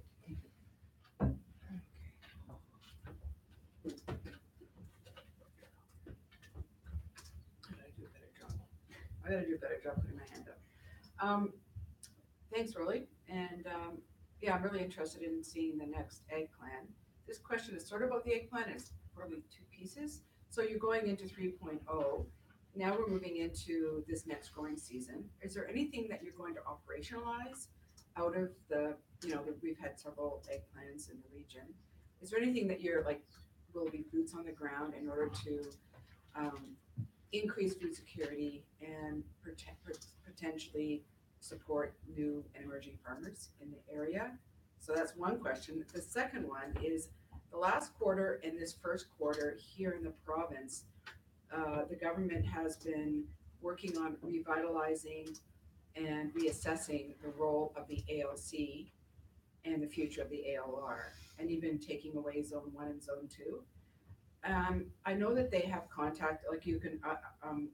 I gotta do a better job putting my hand up. Thanks, Rolly, and, yeah, I'm really interested in seeing the next egg plan. This question is sort of about the egg plan, it's probably two pieces. So you're going into 3.0, now we're moving into this next growing season. Is there anything that you're going to operationalize out of we've had several egg plans in the region. Is there anything that you're will be boots on the ground in order to, increase food security and potentially support new and emerging farmers in the area? So that's one question. The second one is the last quarter and this first quarter here in the province, the government has been working on revitalizing and reassessing the role of the ALC and the future of the ALR, and even taking away Zone 1 and Zone 2. I know that they have contact, you can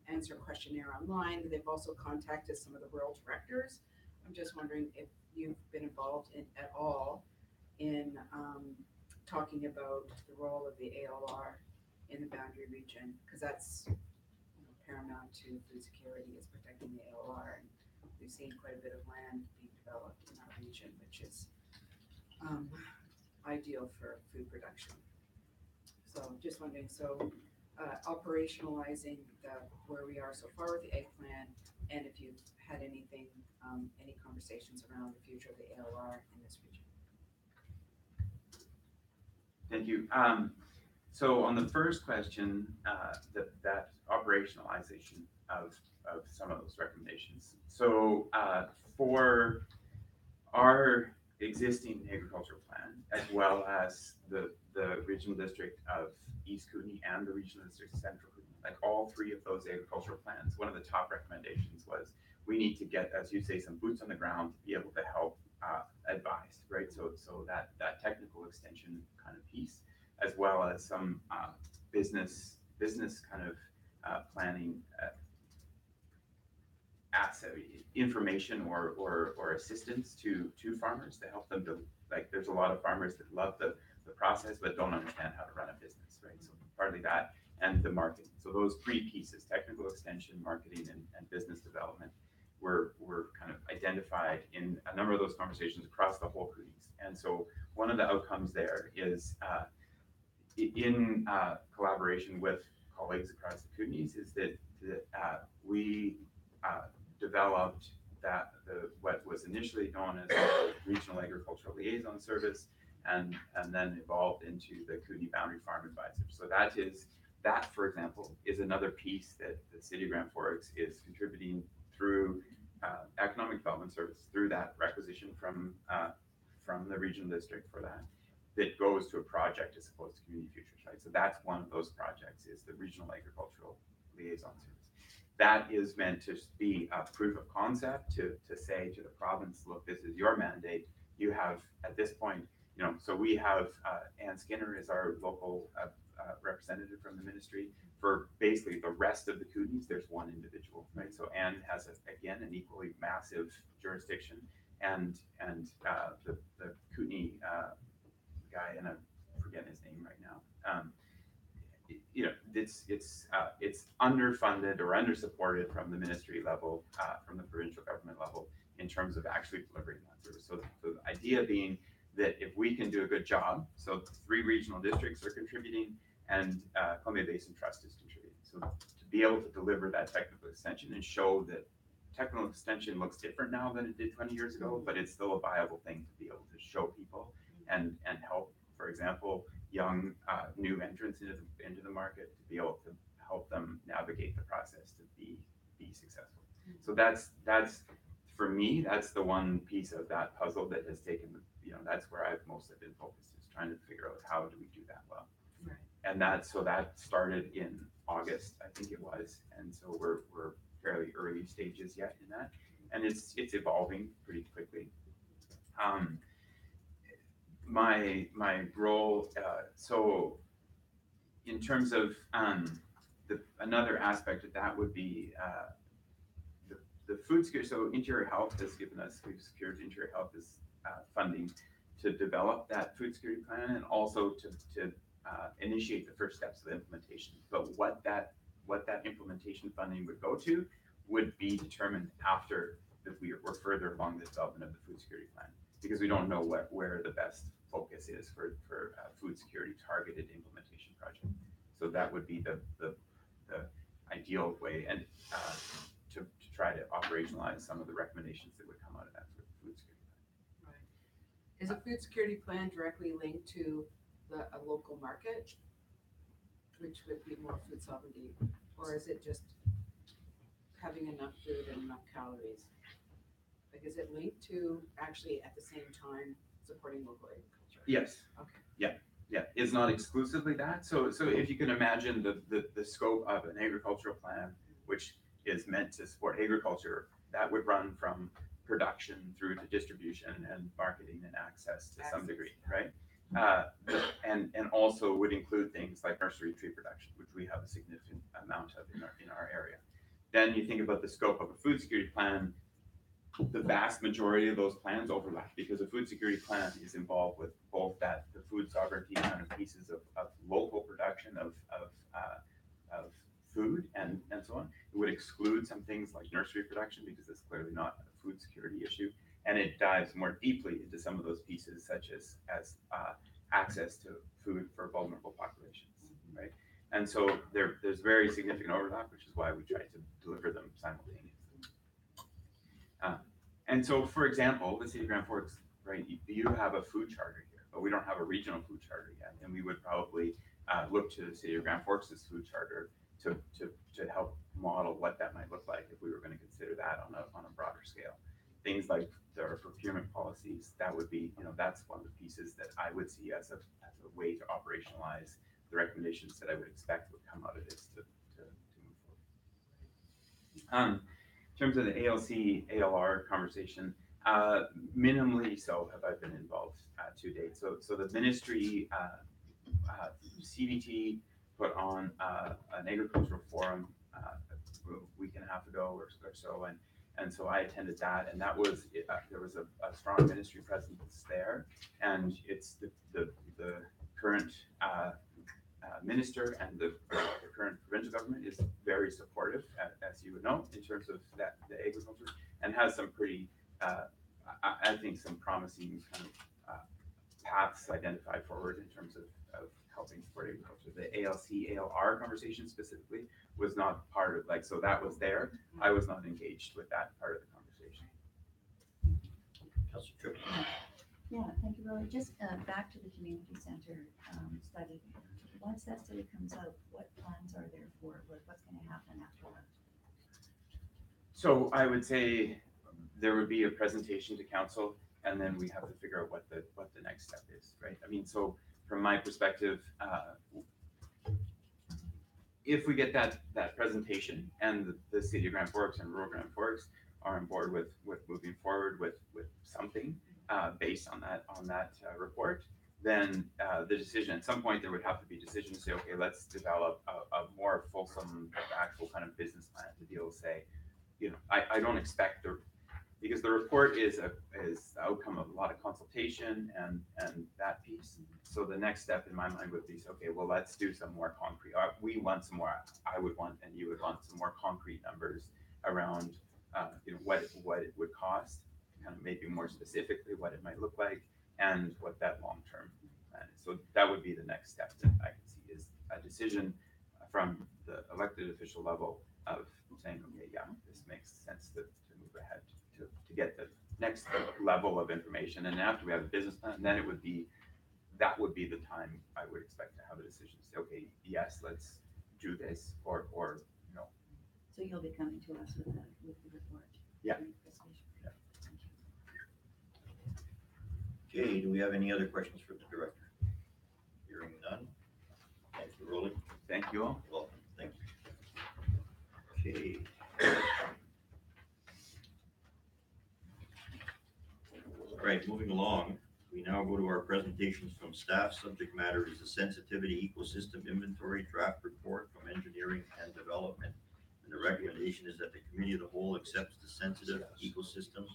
answer a questionnaire online. They've also contacted some of the rural directors. I'm just wondering if you've been involved at all in talking about the role of the ALR in the boundary region, because that's paramount to food security, is protecting the ALR. And we've seen quite a bit of land being developed in our region, which is ideal for food production. So just wondering, operationalizing where we are so far with the egg plan, and if you've had any conversations around the future of the ALR in this region. Thank you. So on the first question, that operationalization of some of those recommendations. So for our existing agricultural plan, as well as the regional district of East Kootenay and the regional district of Central Kootenay, like all three of those agricultural plans, one of the top recommendations was we need to get, as you say, some boots on the ground to be able to help advise, right? So that technical extension kind of piece, as well as some business kind of planning asset information or assistance to farmers to help them to, like, there's a lot of farmers that love the process but don't understand how to run a business, right? So partly that, and the marketing. So those three pieces, technical extension, marketing, and business development, were kind of identified in a number of those conversations across the whole Cooties. And so one of the outcomes there is in collaboration with colleagues across the Kootenays is that we developed what was initially known as the Regional Agricultural Liaison Service, and then evolved into the Kootenay Boundary Farm Advisor. So that, for example, is another piece that the City of Grand Forks is contributing through Economic Development Service, through that requisition from the regional district for that goes to a project as opposed to Community Futures, right? So that's one of those projects, is the Regional Agricultural Liaison Service. That is meant to be a proof of concept to say to the province, look, this is your mandate. You have, at this point, so we have Ann Skinner is our local representative from the ministry. For basically the rest of the Kootenays, there's one individual, right? So Ann has, again, an equally massive jurisdiction, and the Kootenay guy, and I'm forgetting his name right now. It's underfunded or undersupported from the ministry level, from the provincial government level, in terms of actually delivering that service. So the idea being that if we can do a good job, so 3 regional districts are contributing, and Columbia Basin Trust is contributing. So to be able to deliver that technical extension and show that technical extension looks different now than it did 20 years ago, but it's still a viable thing to be able to show people and help, for example, young new entrants into the market, to be able to help them navigate the process to be successful. So that's for me, that's the one piece of that puzzle that has taken, that's where I've mostly been focused, is trying to figure out how do we do that well. Right. And so that started in August, I think it was, and so we're fairly early stages yet in that, and it's evolving pretty quickly. My role, so in terms of another aspect of that would be the food security. So Interior Health has given us, we've secured Interior Health funding to develop that food security plan, and also to initiate the first steps of the implementation. But what that implementation funding would go to would be determined after that we're further along the development of the food security plan, because we don't know where the best focus is for food security targeted implementation project. So that would be the ideal way, and to try to operationalize some of the recommendations that would come out of that food security plan. Right. Is a food security plan directly linked to a local market, which would be more food sovereignty, or is it just having enough food and enough calories? Like, is it linked to actually at the same time supporting local agriculture? Yes. Okay. Yeah, it's not exclusively that. So if you can imagine the scope of an agricultural plan, which is meant to support agriculture, that would run from production through to distribution and marketing and access to some degree, right? And also would include things like nursery tree production, which we have a significant amount of in our area. Then you think about the scope of a food security plan. The vast majority of those plans overlap, because a food security plan is involved with both the food sovereignty kind of pieces of local production of food and so on. It would exclude some things like nursery production, because it's clearly not a food security issue, and it dives more deeply into some of those pieces, such as access to food for vulnerable populations, right? And so there's very significant overlap, which is why we try to deliver them simultaneously. And so, for example, the City of Grand Forks, right, you have a food charter here, but we don't have a regional food charter yet. And we would probably look to the City of Grand Forks' food charter to help model what that might look like if we were going to consider that on a broader scale. Things like their procurement policies, that would be, that's one of the pieces that I would see as a way to operationalize the recommendations that I would expect would come out of this to In terms of the ALC, ALR conversation, minimally so have I been involved to date. So the ministry, CBT put on an agricultural forum a week and a half ago or so, and so I attended that, and that was there was a strong ministry presence there, and it's the current minister and the current provincial government is very supportive, as you would know, in terms of the agriculture, and has some pretty, I think, some promising kind of paths identified forward in terms of helping support agriculture. The ALC, ALR conversation specifically was not part of, like, so that was there. I was not engaged with that part of the conversation. Councilor Tripp. Yeah, thank you, Roy. Just back to the community center study. Once that study comes out, what plans are there for it? What's going to happen after that? So I would say there would be a presentation to council, and then we have to figure out what the next step is, right? I mean, so from my perspective, if we get that presentation and the city of Grand Forks and rural Grand Forks are on board with moving forward with something based on that report, then the decision, at some point there would have to be a decision to say, okay, let's develop a more fulsome actual kind of business plan to deal with, say, you know, I don't expect because the report is the outcome of a lot of consultation and that piece. So the next step in my mind would be, okay, well, let's do some more concrete. We want some more, I would want, and you would want some more concrete numbers around, you know, what it would cost, kind of maybe more specifically what it might look like, and what that long-term plan is. So that would be the next step that I can see, is a decision from the elected official level of saying, okay, yeah, this makes sense to move ahead to get the next level of information. And after we have a business plan, then that would be the time I would expect to have a decision. Say, okay, yes, let's do this, or no. So you'll be coming to us with the report? Yeah. Okay, do we have any other questions for the director? Hearing none. Thank you, Rolly. Thank you all. You're welcome. Thank you. Okay. All right, moving along, we now go to our presentations from staff. Subject matter is the sensitivity ecosystem inventory draft report from engineering and development. And the recommendation is that the committee of the whole accepts the sensitive ecosystem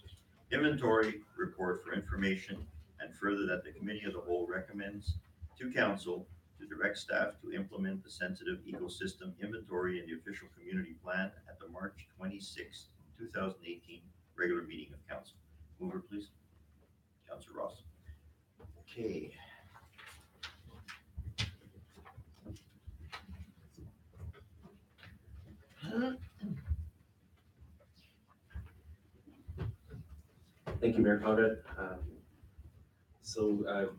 inventory report for information, and further that the committee of the whole recommends to council to direct staff to implement the sensitive ecosystem inventory in the official community plan at the March 26, 2018 regular meeting of council. Mover, please. Councilor Ross. Okay. Thank you, Mayor Conrad. So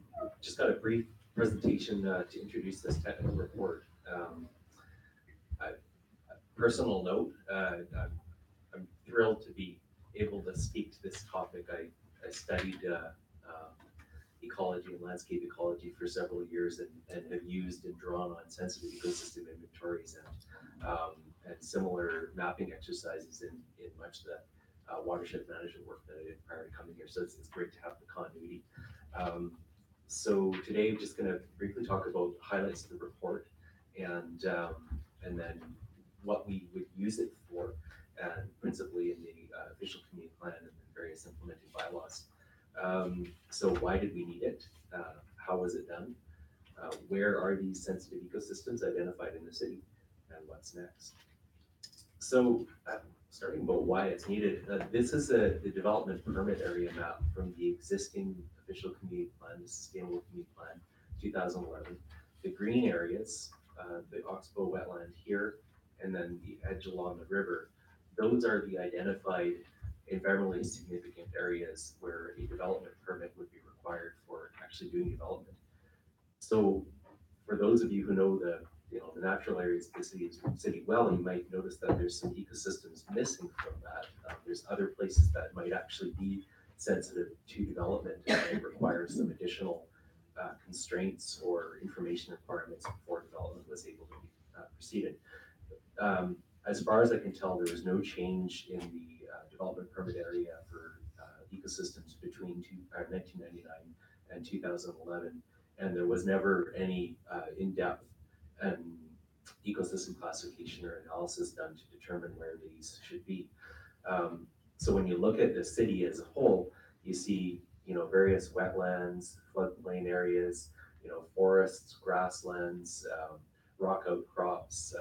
just got a brief presentation to introduce this technical report. A personal note, I'm thrilled to be able to speak to this topic. I studied ecology and landscape ecology for several years and have used and drawn on sensitive ecosystem inventories and similar mapping exercises in much of the watershed management work that I did prior to coming here. So it's great to have the continuity. So today I'm just going to briefly talk about highlights of the report and then what we would use it for, and principally in the official community plan and the various implementing bylaws. So why did we need it? How was it done? Where are these sensitive ecosystems identified in the city, and what's next? So starting about why it's needed, this is the development permit area map from the existing official community plan, the Sustainable Community Plan 2011. The green areas, the Oxbow wetland here, and then the edge along the river, those are the identified environmentally significant areas where a development permit would be required for actually doing development. So for those of you who know the natural areas of the city well, you might notice that there's some ecosystems missing from that. There's other places that might actually be sensitive to development and might require some additional constraints or information requirements before development was able to be proceeded. As far as I can tell, there was no change in the development permit area for ecosystems between 1999 and 2011. And there was never any in-depth ecosystem classification or analysis done to determine where these should be. So when you look at the city as a whole, you see, various wetlands, floodplain areas, forests, grasslands, rock outcrops,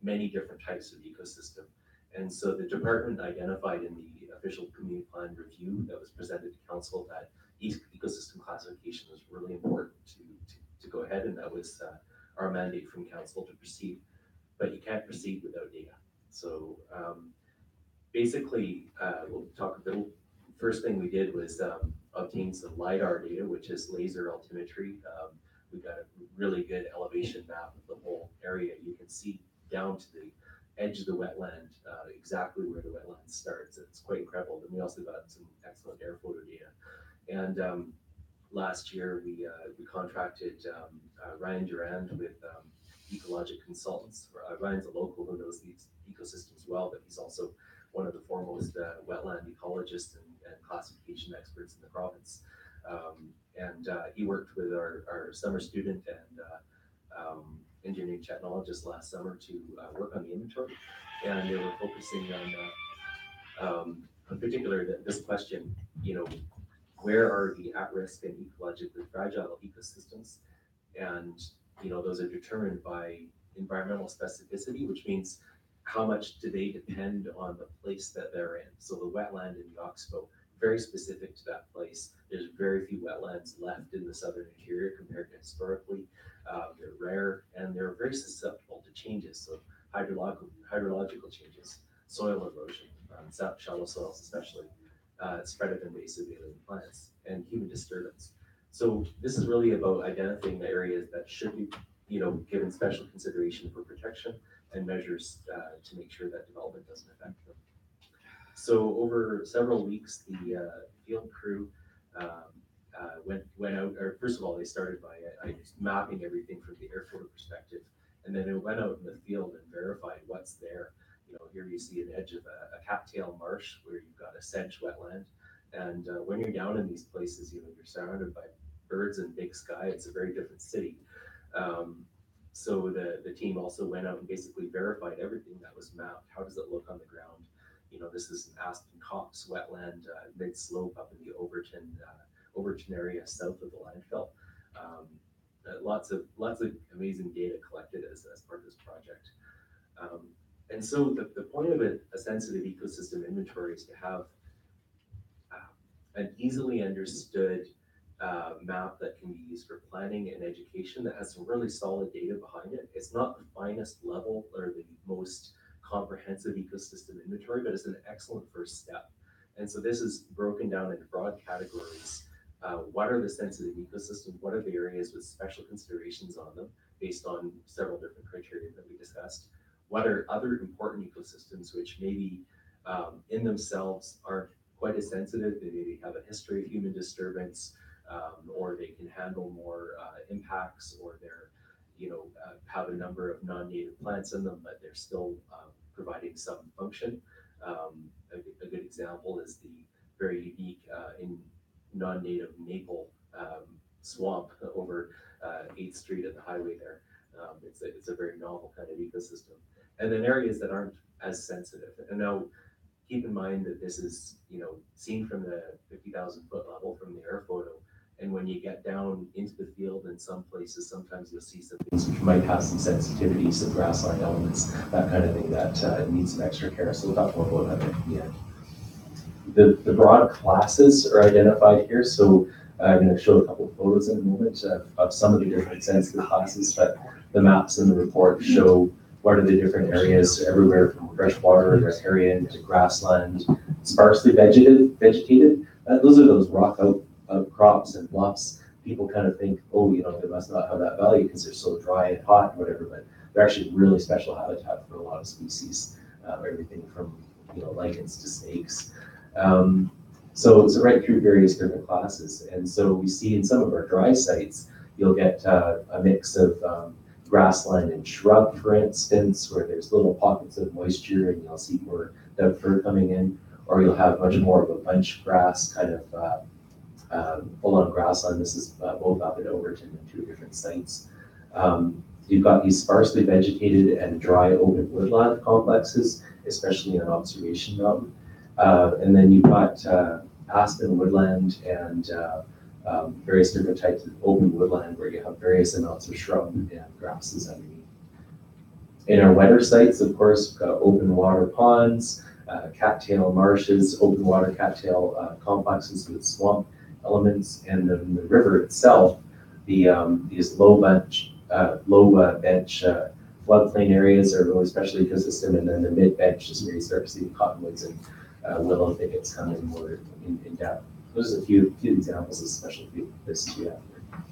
many different types of ecosystem. And so the department identified in the official community plan review that was presented to council that ecosystem classification was really important to go ahead, and that was our mandate from council to proceed. But you can't proceed without data. So basically, we'll talk a little. First thing we did was obtain some LiDAR data, which is laser altimetry. We got a really good elevation map of the whole area. You can see down to the edge of the wetland, exactly where the wetland starts. It's quite incredible. Then we also got some excellent air photo data. And last year we contracted Ryan Durand with Ecologic Consultants. Ryan's a local who knows these ecosystems well, but he's also one of the foremost wetland ecologists and classification experts in the province. And he worked with our summer student and engineering technologist last summer to work on the inventory. And they were focusing on particular this question, where are the at-risk and ecologically fragile ecosystems? And, those are determined by environmental specificity, which means how much do they depend on the place that they're in? So the wetland in the Oxbow, very specific to that place. There's very few wetlands left in the southern interior compared to historically. They're rare and they're very susceptible to changes. So hydrological changes, soil erosion, shallow soils especially, spread of invasive alien plants, and human disturbance. So this is really about identifying the areas that should be, given special consideration for protection and measures to make sure that development doesn't affect them. So over several weeks, the field crew went out, or first of all, they started by mapping everything from the air photo perspective, and then it went out in the field and verified what's there. Here you see an edge of a cattail marsh where you've got a sedge wetland, and when you're down in these places, you're surrounded by birds and big sky. It's a very different city. So the team also went out and basically verified everything that was mapped. How does it look on the ground? This is an aspen copse wetland, mid slope up in the Overton area south of the landfill. Lots of amazing data collected as part of this project. And so the point of a sensitive ecosystem inventory is to have an easily understood map that can be used for planning and education that has some really solid data behind it. It's not the finest level or the most comprehensive ecosystem inventory, but it's an excellent first step. And so this is broken down into broad categories. What are the sensitive ecosystems? What are the areas with special considerations on them based on several different criteria that we discussed? What are other important ecosystems which maybe in themselves aren't quite as sensitive? They maybe have a history of human disturbance, or they can handle more impacts, or they're, have a number of non-native plants in them, but they're still providing some function. A good example is the very unique in non-native maple swamp over 8th Street at the highway there. It's a very novel kind of ecosystem. And then areas that aren't as sensitive. And now keep in mind that this is, seen from the 50,000 foot level from the air photo. And when you get down into the field in some places, sometimes you'll see some things which might have some sensitivity, some grassland elements, that kind of thing that needs some extra care. So we'll talk more about that at the end. The broad classes are identified here. So I'm going to show a couple of photos in a moment of some of the different sensitive classes, but the maps in the report show what are the different areas everywhere from freshwater, riparian to grassland, sparsely vegetated. Those are those rock outcrops and bluffs. People kind of think, oh, they must not have that value because they're so dry and hot and whatever, but they're actually really special habitat for a lot of species, everything from lichens to snakes. So right through various different classes. And so we see in some of our dry sites, you'll get a mix of grassland and shrub, for instance, where there's little pockets of moisture and you'll see more dove fir coming in, or you'll have much more of a bunch grass kind of full-on grassland. This is both up at Overton and 2 different sites. You've got these sparsely vegetated and dry open woodland complexes, especially on Observation Mountain. And then you've got aspen woodland and various different types of open woodland where you have various amounts of shrub and grasses underneath. In our wetter sites, of course, we've got open water ponds, cattail marshes, open water cattail complexes with swamp elements, and then the river itself, these low bench floodplain areas are really special ecosystem, and then the mid bench is where you start to see cottonwoods and willow thickets coming more in depth. Those are a few examples of special places we have here.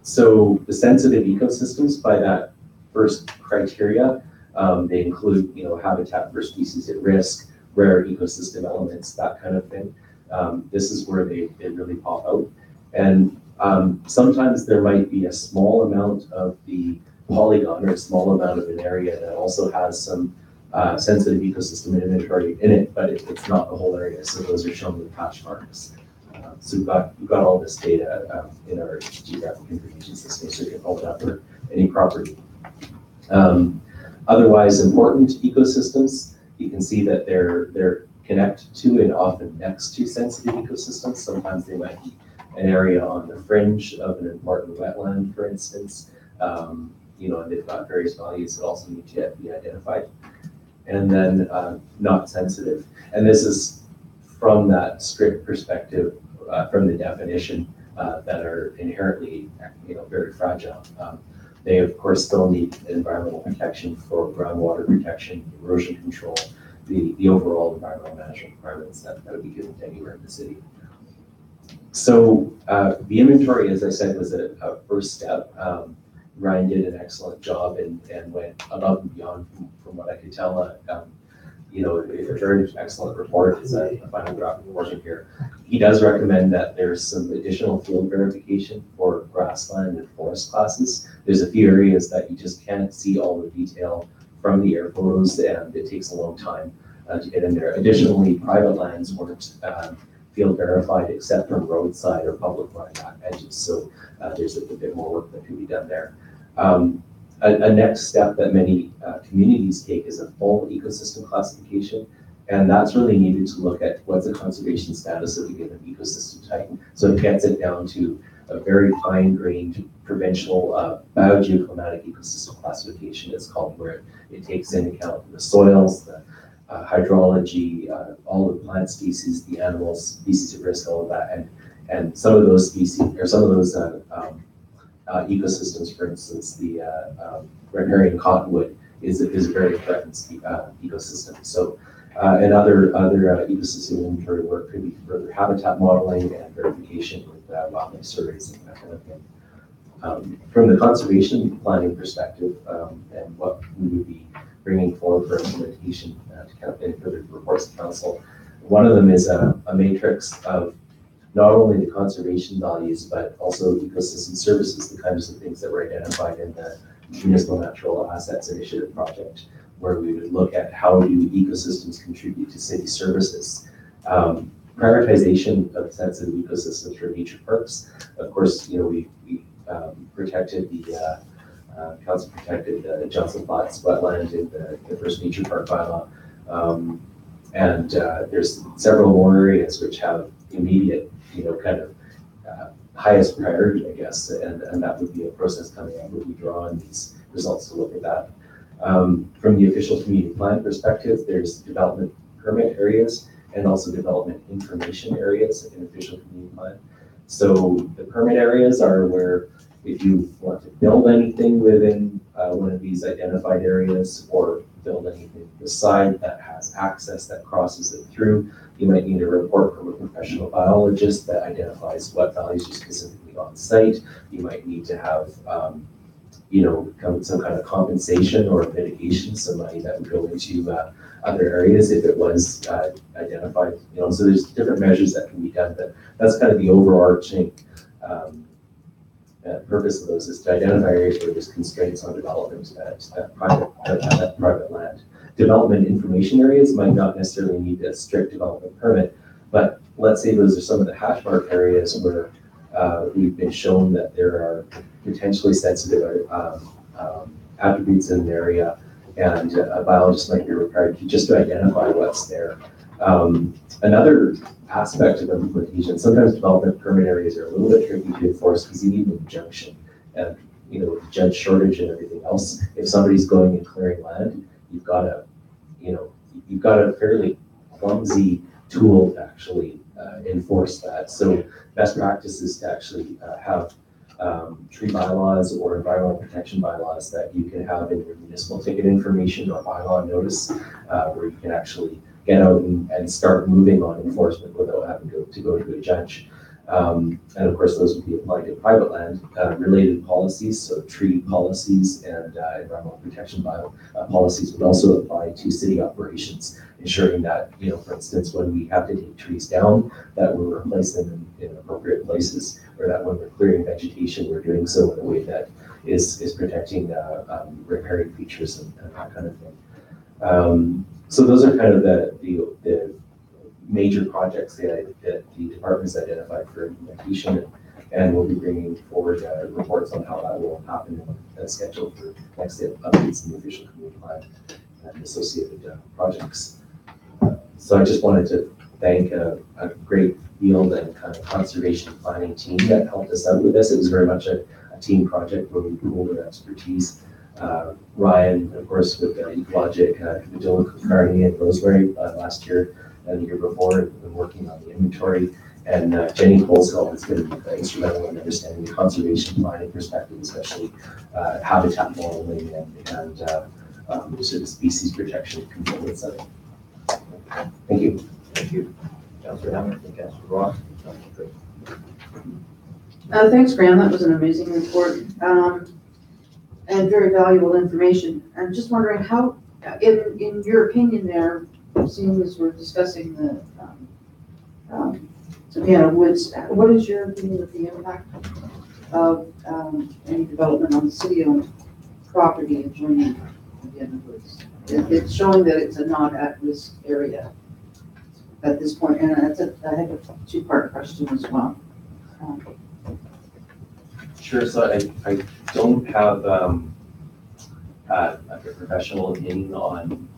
So the sensitive ecosystems, by that first criteria, they include, habitat for species at risk, rare ecosystem elements, that kind of thing. This is where they really pop out. And sometimes there might be a small amount of the polygon or a small amount of an area that also has some sensitive ecosystem inventory in it, but it's not the whole area. So those are shown with patch marks. So we've got all this data in our geographic information system, so you can hold it up for any property. Otherwise important ecosystems, you can see that they're connected to and often next to sensitive ecosystems. Sometimes they might be an area on the fringe of an important wetland, for instance. And they've got various values that also need to be identified. And then not sensitive. And this is from that strict perspective, from the definition that are inherently, very fragile. They of course still need environmental protection for groundwater protection, erosion control, the overall environmental management requirements that would be given to anywhere in the city. So the inventory, as I said, was a first step. Ryan did an excellent job and went above and beyond from what I could tell. A very excellent report is a final draft portion here. He does recommend that there's some additional field verification for grassland and forest classes. There's a few areas that you just can't see all the detail from the air photos, and it takes a long time to get in there. Additionally, private lands weren't field verified except from roadside or public land edges. So there's a bit more work that can be done there. A next step that many communities take is a full ecosystem classification. And that's really needed to look at what's the conservation status of a given ecosystem type. So it gets it down to a very fine-grained provincial biogeoclimatic ecosystem classification, it's called, where it takes into account the soils, the hydrology, all the plant species, the animals, species of risk, all of that. And some of those species, or some of those ecosystems, for instance, the riparian cottonwood is a very threatened ecosystem. So, and other ecosystem inventory work could be further habitat modeling and verification with wildlife surveys and that kind of thing. From the conservation planning perspective, and what we would be bringing forward for implementation to kind of in further reports to council, one of them is a matrix of not only the conservation values, but also ecosystem services, the kinds of things that were identified in the Municipal Natural Assets Initiative project, where we would look at how do ecosystems contribute to city services. Prioritization of sensitive ecosystems for nature parks. Of course, we protected the council protected the Johnson Flats wetland in the first nature park bylaw. And there's several more areas which have immediate, kind of highest priority, I guess, and that would be a process coming up where we draw on these results to look at that. From the official community plan perspective, there's development permit areas and also development information areas in official community plan. So the permit areas are where if you want to build anything within one of these identified areas or build anything beside that has access that crosses it through, you might need a report from a professional biologist that identifies what values are specifically on site. You might need to have, some kind of compensation or mitigation, some money that would go into other areas if it was identified. So there's different measures that can be done, but that's kind of the overarching purpose of those is to identify areas where there's constraints on development at private land. Development information areas might not necessarily need a strict development permit, but let's say those are some of the hash mark areas where we've been shown that there are potentially sensitive attributes in an area, and a biologist might be required just to identify what's there. Another aspect of implementation, sometimes development permit areas are a little bit tricky to enforce because you need an injunction. And, you know, with judge shortage and everything else, if somebody's going and clearing land, you've got a fairly clumsy tool to actually enforce that. So best practice is to actually have tree bylaws or environmental protection bylaws that you can have in your municipal ticket information or bylaw notice, where you can actually get out and start moving on enforcement without having to go to a judge. And of course, those would be applied to private land. Related policies, so tree policies and environmental protection policies would also apply to city operations, ensuring that, you know, for instance, when we have to take trees down, that we'll replace them in appropriate places, or that when we're clearing vegetation, we're doing so in a way that is protecting riparian features and that kind of thing. So those are kind of the major projects that the department's identified for implementation, and we'll be bringing forward reports on how that will happen and scheduled for next updates in the official community plan and associated projects. So I just wanted to thank a great field and kind of conservation planning team that helped us out with this. It was very much a team project where we pooled our expertise. Ryan, of course, with Ecologic, Dylan Carney and Rosemary last year and the year before, have been working on the inventory. And Jenny Colesville has been instrumental in understanding the conservation planning perspective, especially habitat modeling and sort of species protection components of it. Thank you. Thank you. Councilor Hammond, Councilor Ross. Thanks, Graham. That was an amazing report and very valuable information. I'm just wondering how, in your opinion there, seeing as we're discussing the Savannah Woods, what is your opinion of the impact of any development on the city-owned property adjoining Savannah Woods? It's showing that it's a non-at-risk area at this point, and I have a two-part question as well. Sure. So I don't have a professional opinion on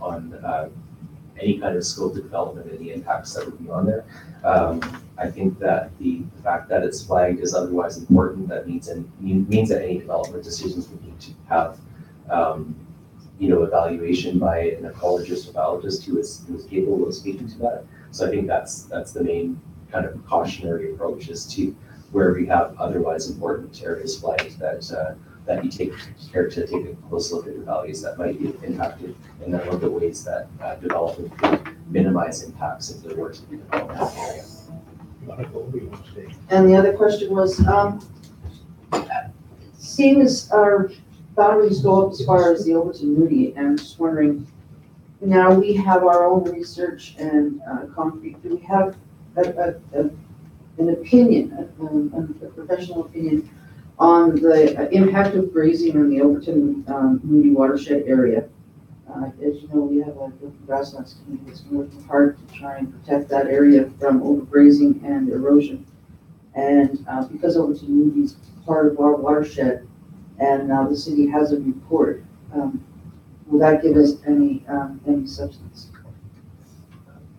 any kind of scope of development and the impacts that would be on there. I think that the fact that it's flagged is otherwise important. That means that any development decisions would need to have evaluation by an ecologist or biologist who is capable of speaking to that. So I think that's the main kind of cautionary approach, is to where we have otherwise important areas flagged, that you take care to take a close look at the values that might be impacted, and then look at ways that development could minimize impacts if there were to be development in the area. And the other question was, seeing as our boundaries go up as far as the Overton Moody, and I'm just wondering, now we have our own research and concrete. Do we have an opinion, a professional opinion on the impact of grazing in the Overton Moody watershed area? As you know, we have a grasslands committee that's been working hard to try and protect that area from overgrazing and erosion. And because Overton Moody is part of our watershed, and now the city has a report, will that give us any substance?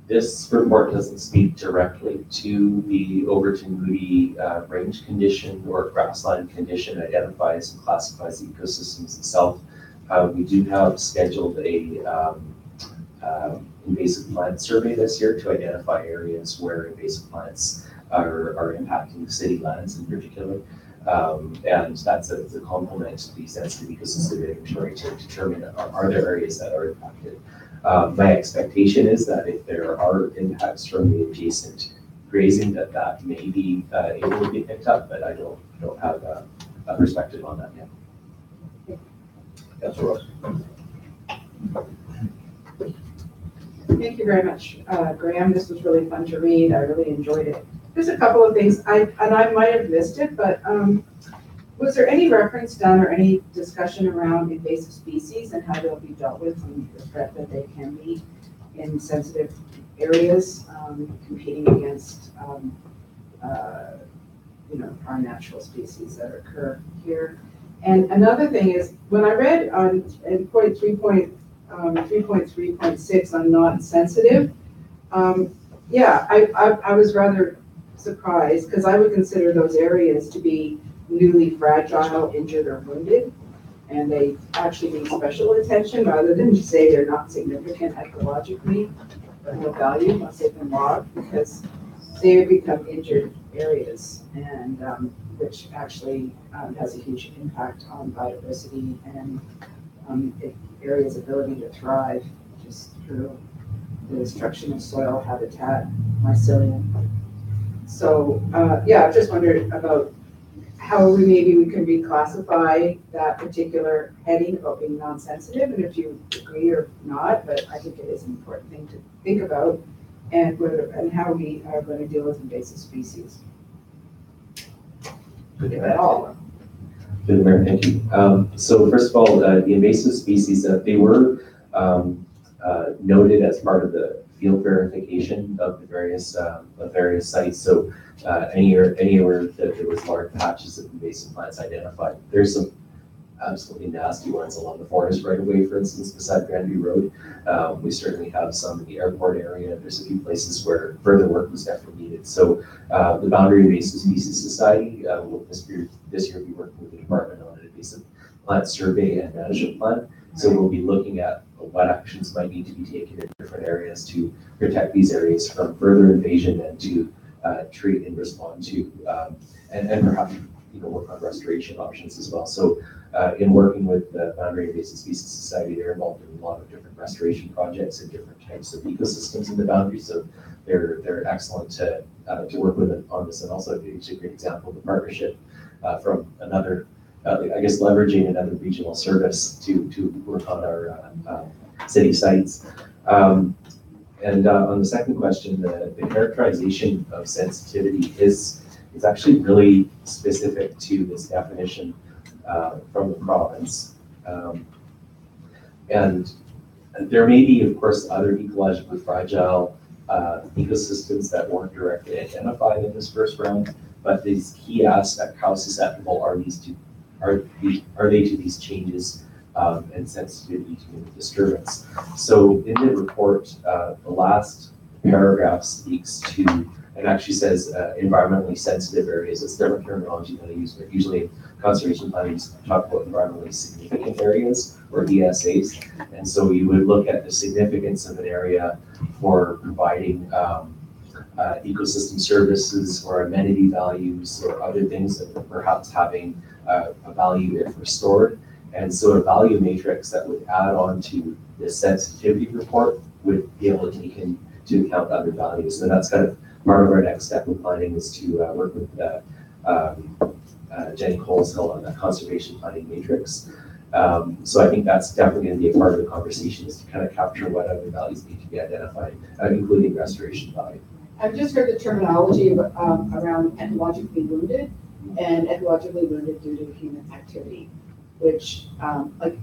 This report doesn't speak directly to the Overton Moody range condition or grassland condition, identifies and classifies the ecosystems itself. We do have scheduled a invasive plant survey this year to identify areas where invasive plants are impacting city lands in particular. And that's a complement to the sensitive ecosystem inventory to determine are there areas that are impacted. My expectation is that if there are impacts from the adjacent grazing, that may be able to be picked up, but I don't have a perspective on that yet. That's Ross. Thank you very much, Graham. This was really fun to read. I really enjoyed it. There's a couple of things I might have missed it, but Was there any reference done or any discussion around invasive species and how they'll be dealt with and the threat that they can be in sensitive areas, competing against, our natural species that occur here? And another thing is, when I read on in point 3.3.6 on not sensitive, I was rather surprised because I would consider those areas to be newly fragile, injured, or wounded, and they actually need special attention rather than just say they're not significant ecologically, but no value once they've been logged, because they become injured areas, and which actually has a huge impact on biodiversity and areas' ability to thrive just through the destruction of soil habitat, mycelium. So I just wondered about how we can reclassify that particular heading about being non-sensitive, and if you agree or not, but I think it is an important thing to think about, and how we are going to deal with invasive species. If at all. Good, Mayor, thank you. So first of all, the invasive species, they were noted as part of the field verification of the various sites. So anywhere that there was large patches of invasive plants identified. There's some absolutely nasty ones along the forest right away, for instance, beside Grandview Road. We certainly have some in the airport area. There's a few places where further work was definitely needed. So the Boundary Invasive Species Society will this year be working with the department on an invasive plant survey and management plan. So we'll be looking at what actions might need to be taken in different areas to protect these areas from further invasion and to treat and respond to, and perhaps work on restoration options as well. So in working with the Boundary Invasive Species Society, they're involved in a lot of different restoration projects and different types of ecosystems in the boundary. So they're excellent to work with on this, and also it's a great example of the partnership from another, I guess, leveraging another regional service to work on our city sites. And on the second question, the characterization of sensitivity is actually really specific to this definition from the province. And there may be, of course, other ecologically fragile ecosystems that weren't directly identified in this first round, but these key aspects, how susceptible are they to these changes and sensitivity to disturbance? So in the report, the last paragraph speaks to, and actually says environmentally sensitive areas. It's different terminology than I use, but usually in conservation planning, you talk about environmentally significant areas, or ESAs. And so you would look at the significance of an area for providing ecosystem services or amenity values or other things that are perhaps having a value if restored. And so a value matrix that would add on to the sensitivity report would be able to take into account other values. So that's kind of part of our next step in planning, is to work with Jenny Coleshill on the conservation planning matrix. So I think that's definitely going to be a part of the conversation, is to kind of capture what other values need to be identified, including restoration value. I've just heard the terminology around ecologically wounded and ecologically wounded due to human activity, which, like,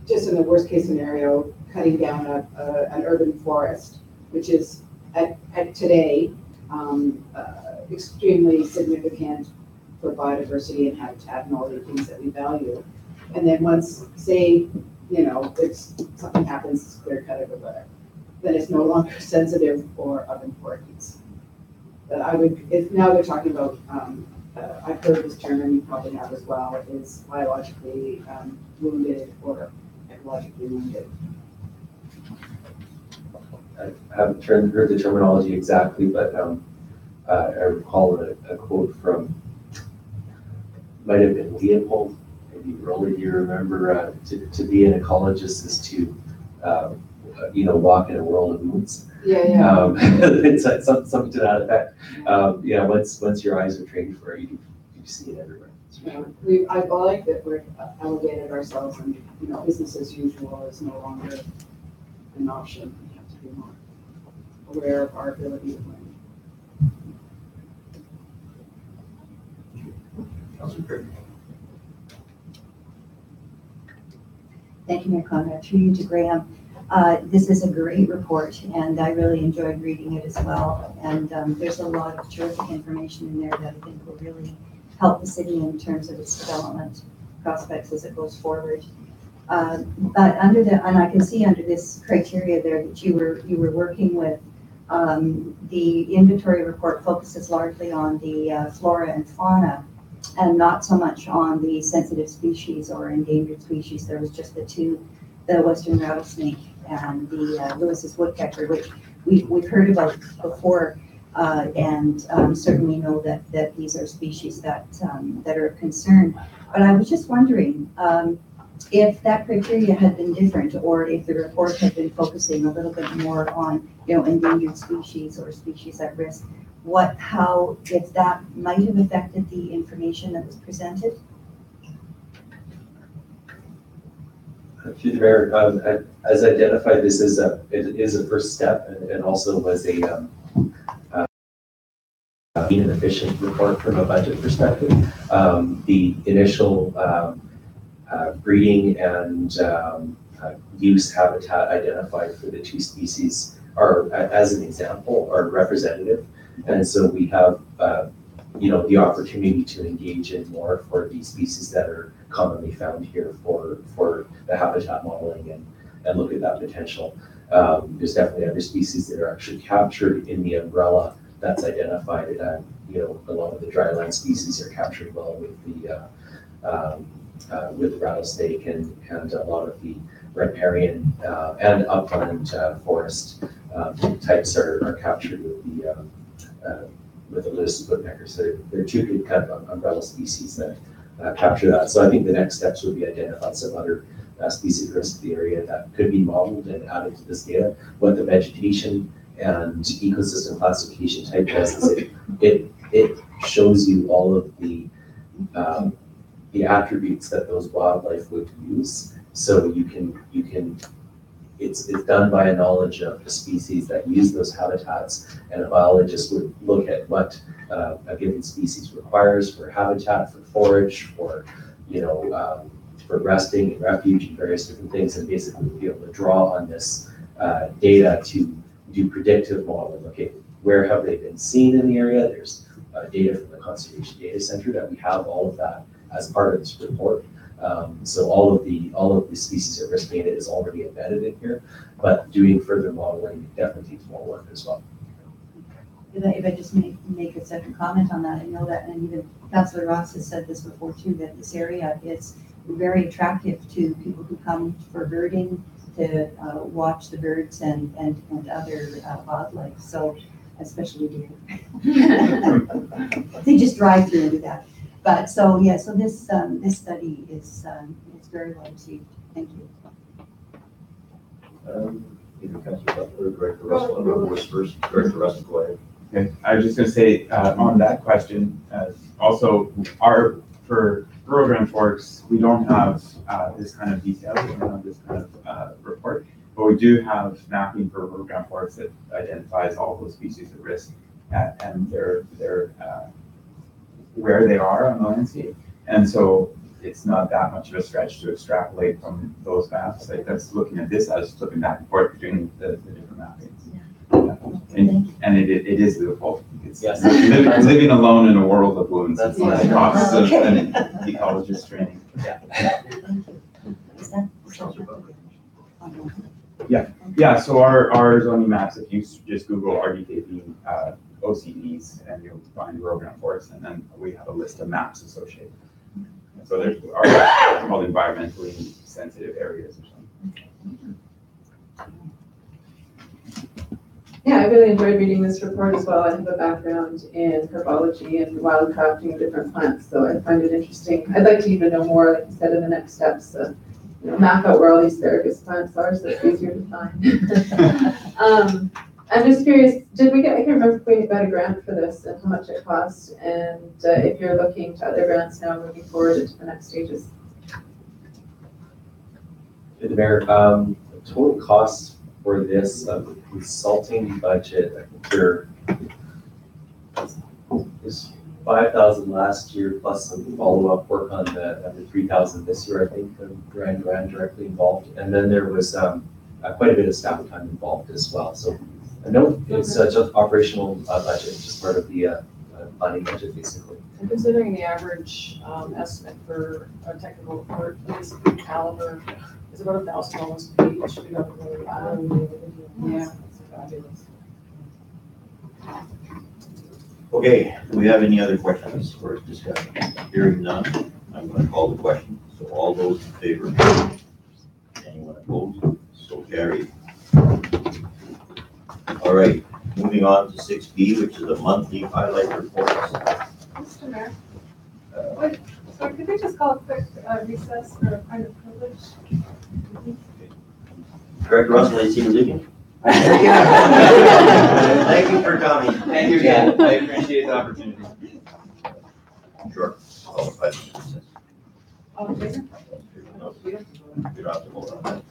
just in the worst case scenario, cutting down an urban forest, which is at today extremely significant for biodiversity and habitat and all the things that we value. And then once, say, something happens, it's clear cut or whatever, then it's no longer sensitive or of importance. But now they're talking about, I've heard this term, and you probably have as well, is biologically wounded or ecologically wounded. I haven't heard the terminology exactly, but I recall a quote from, might have been Leopold, maybe Rolly, do you remember, to be an ecologist is to, walk in a world of wounds. Yeah. It's something to that effect. Once your eyes are trained for it, you see it everywhere. I like that we're elevated ourselves, and business as usual is no longer an option. We have to be more aware of our ability to win. Thank you, Mayor Conrad. Through you to Graham. This is a great report, and I really enjoyed reading it as well. And there's a lot of terrific information in there that I think will really help the city in terms of its development prospects as it goes forward. But under the, and I can see under this criteria there that you were working with, the inventory report focuses largely on the flora and fauna, and not so much on the sensitive species or endangered species. There was just the two, the western rattlesnake and the Lewis's woodpecker, which we've heard about before, and certainly know that these are species that are of concern. But I was just wondering if that criteria had been different, or if the report had been focusing a little bit more on, endangered species or species at risk, if that might have affected the information that was presented? Through the mayor, as identified, this is it is a first step, and also was a an efficient report from a budget perspective. The initial breeding and use habitat identified for the two species are, as an example, are representative, and so we have the opportunity to engage in more for these species that are commonly found here for the habitat modeling and look at that potential. There's definitely other species that are actually captured in the umbrella that's identified. A lot of the dryland species are captured well with the rattlesnake, and a lot of the riparian and upland forest types are captured with the Lewis's woodpecker. So there are two good kind of umbrella species that capture that. So I think the next steps would be identify some other species of risk of the area that could be modeled and added to this data. What the vegetation and ecosystem classification type does is it shows you all of the attributes that those wildlife would use. So you can it's done by a knowledge of the species that use those habitats, and a biologist would look at what a given species requires for habitat, for forage, for resting and refuge and various different things, and basically be able to draw on this data to do predictive modeling. Okay, where have they been seen in the area? There's data from the Conservation Data Center that we have all of that as part of this report. So all of the species at risk data is already embedded in here, but doing further modeling definitely takes more work as well. If I just make a second comment on that, I know that, and even Councillor Ross has said this before too, that this area is very attractive to people who come for birding, to watch the birds and other wildlife. So especially deer. They just drive through and do that. But so yeah, so this study is very well received. Thank you. Director Russell was first. Director Russell, go ahead. Okay, I was just going to say on that question, also for rural Grand Forks, we don't have this kind of detail, we don't have this kind of report, but we do have mapping for rural Grand Forks that identifies all those species at risk and their where they are on the landscape. And so it's not that much of a stretch to extrapolate from those maps. Like that's looking at this, I was flipping back and forth between the different mappings. And it is livable. It's yes. living alone in a world of wounds. That's the cost of an ecologist training. Yeah, so our zoning maps, if you just Google RDKB OCDs, and you'll find rural Grand Forest, and then we have a list of maps associated. And so there's called environmentally sensitive areas or something. Yeah, I really enjoyed reading this report as well. I have a background in herbology and wildcrafting of different plants, so I find it interesting. I'd like to even know more, like you said, in the next steps, map out where all these asparagus plants are so it's easier to find. I'm just curious, I can't remember if we got a grant for this and how much it cost, and if you're looking to other grants now moving forward into the next stages. The mayor, total costs for this consulting budget, I think is 5,000 last year, plus some follow-up work on the 3,000 this year, I think, Duran directly involved. And then there was quite a bit of staff time involved as well. So no, it's just operational budget, just part of the planning budget, basically. And considering the average estimate for a technical report, this caliber is about $1,000 a page. We don't really, yeah. Fabulous. Okay, do we have any other questions for discussion? Hearing none, I'm gonna call the question. So all those in favor? Anyone opposed? So carried. All right, moving on to 6B, which is a monthly highlight reports. Mr. Mayor, so could we just call a quick recess for a kind of privilege? Director Russell, I see you leaving. Thank you for coming. Thank you again. I appreciate the opportunity. Sure. All the questions. All in favor? You don't have to vote on that.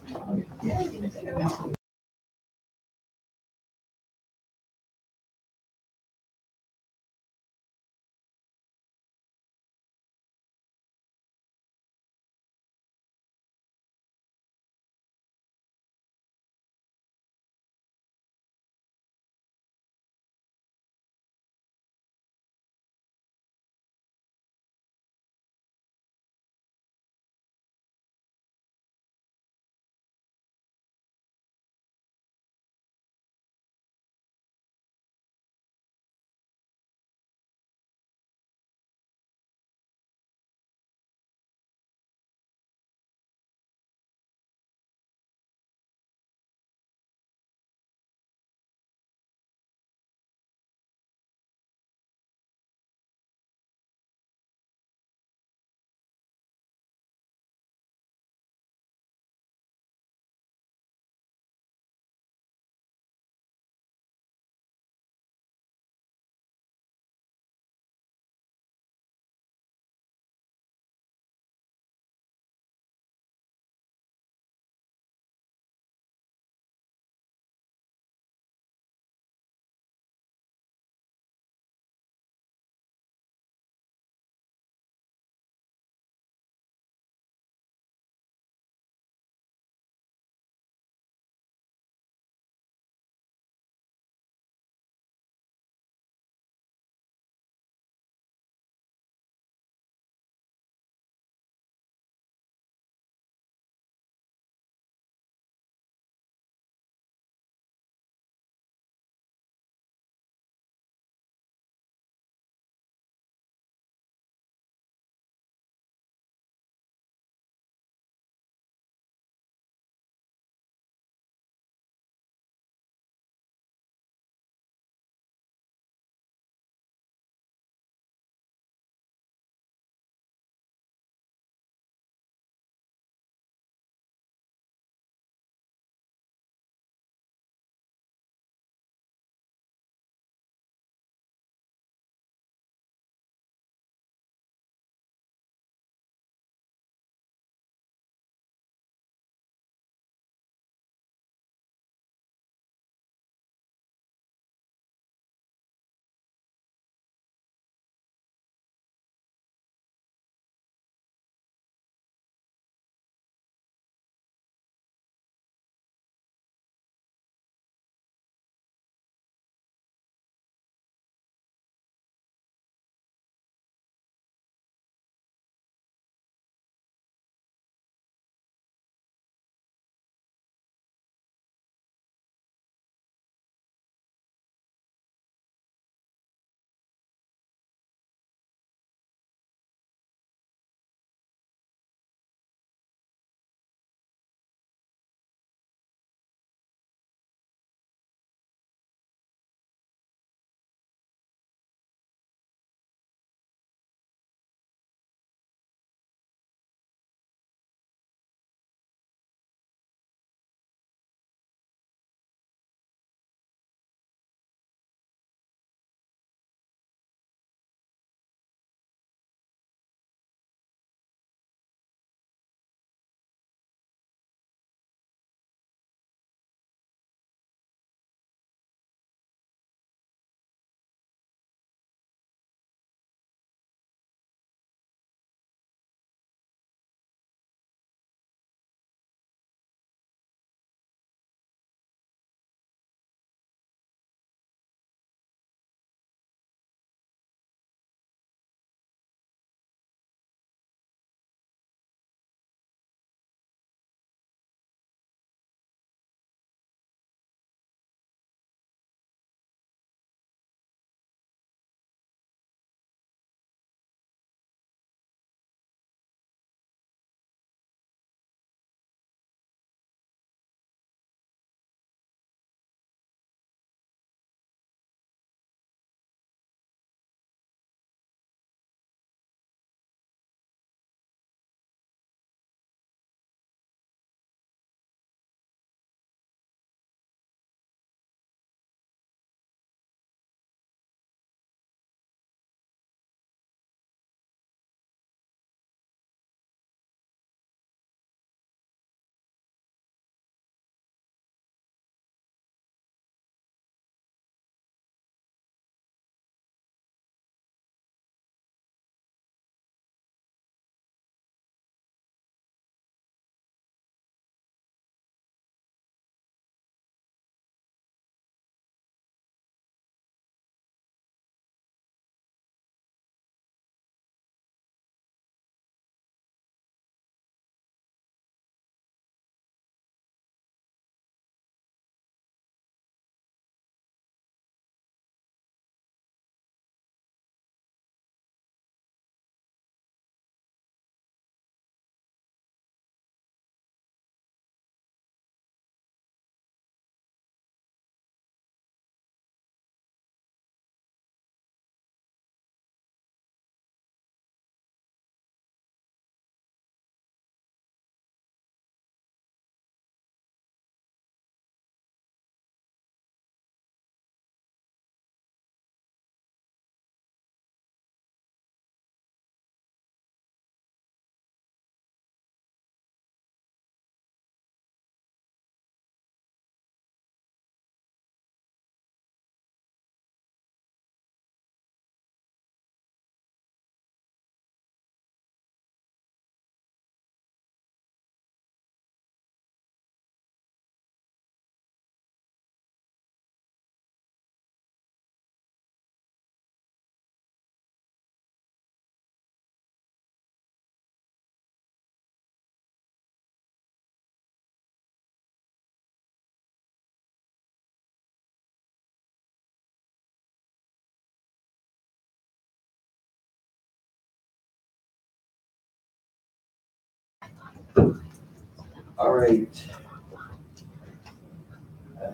All right.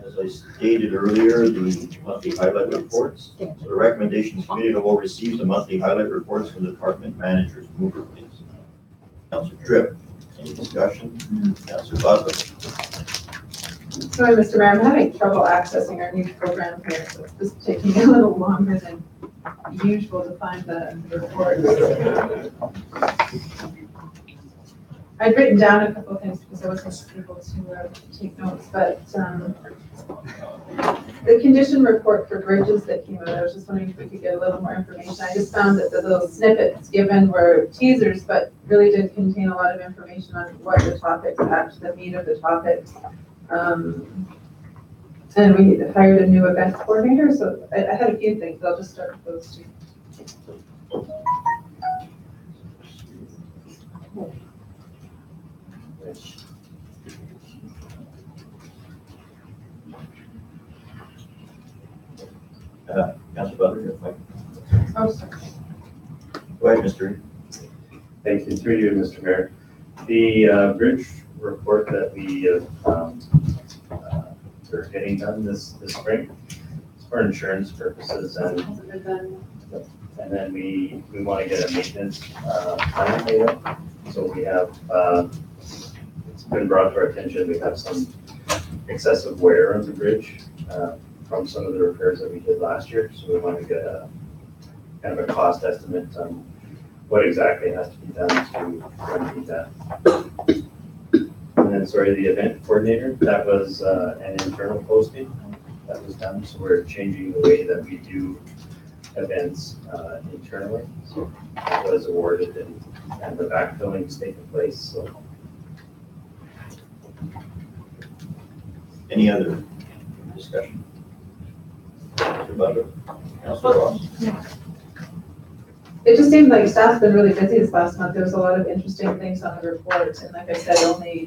As I stated earlier, the monthly highlight reports. So the recommendations committee of the whole receives the monthly highlight reports from the department managers. Mover, please. Councillor Tripp, any discussion? Councillor Butler. Sorry, Mr. Mayor, I'm having trouble accessing our new program here, so it's just taking a little longer than usual to find the reports. I'd written down a couple of things because I wasn't able to take notes, but the condition report for bridges that came out, I was just wondering if we could get a little more information. I just found that the little snippets given were teasers, but really didn't contain a lot of information on what the topics, actually the meat of the topics. And we hired a new events coordinator, so I had a few things. I'll just start with those two. Councillor Butler, your mic. Oh, sorry. Go ahead, Mr. Reed. Thank you, through you, Mr. Mayor. The bridge report that we are getting done this spring is for insurance purposes, and then we want to get a maintenance plan made up. So we have, it's been brought to our attention, we have some excessive wear on the bridge from some of the repairs that we did last year. So we want to get a kind of a cost estimate on what exactly has to be done to remedy that. And then, sorry, the event coordinator, that was an internal posting that was done. So we're changing the way that we do events internally. So it was awarded and the backfilling is taking place. So. Any other discussion? Councillor Butler? Councillor Ross? It just seemed like staff's been really busy this last month. There was a lot of interesting things on the report, and like I said, only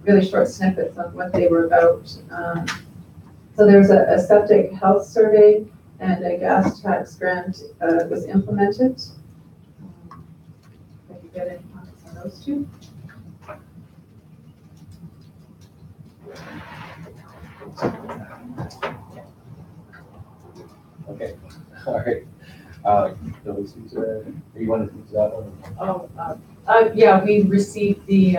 really short snippets of what they were about. So there was a septic health survey and a gas tax grant was implemented. If I could get any comments on those two. Okay, all right. You want to do that one? Yeah, we received the,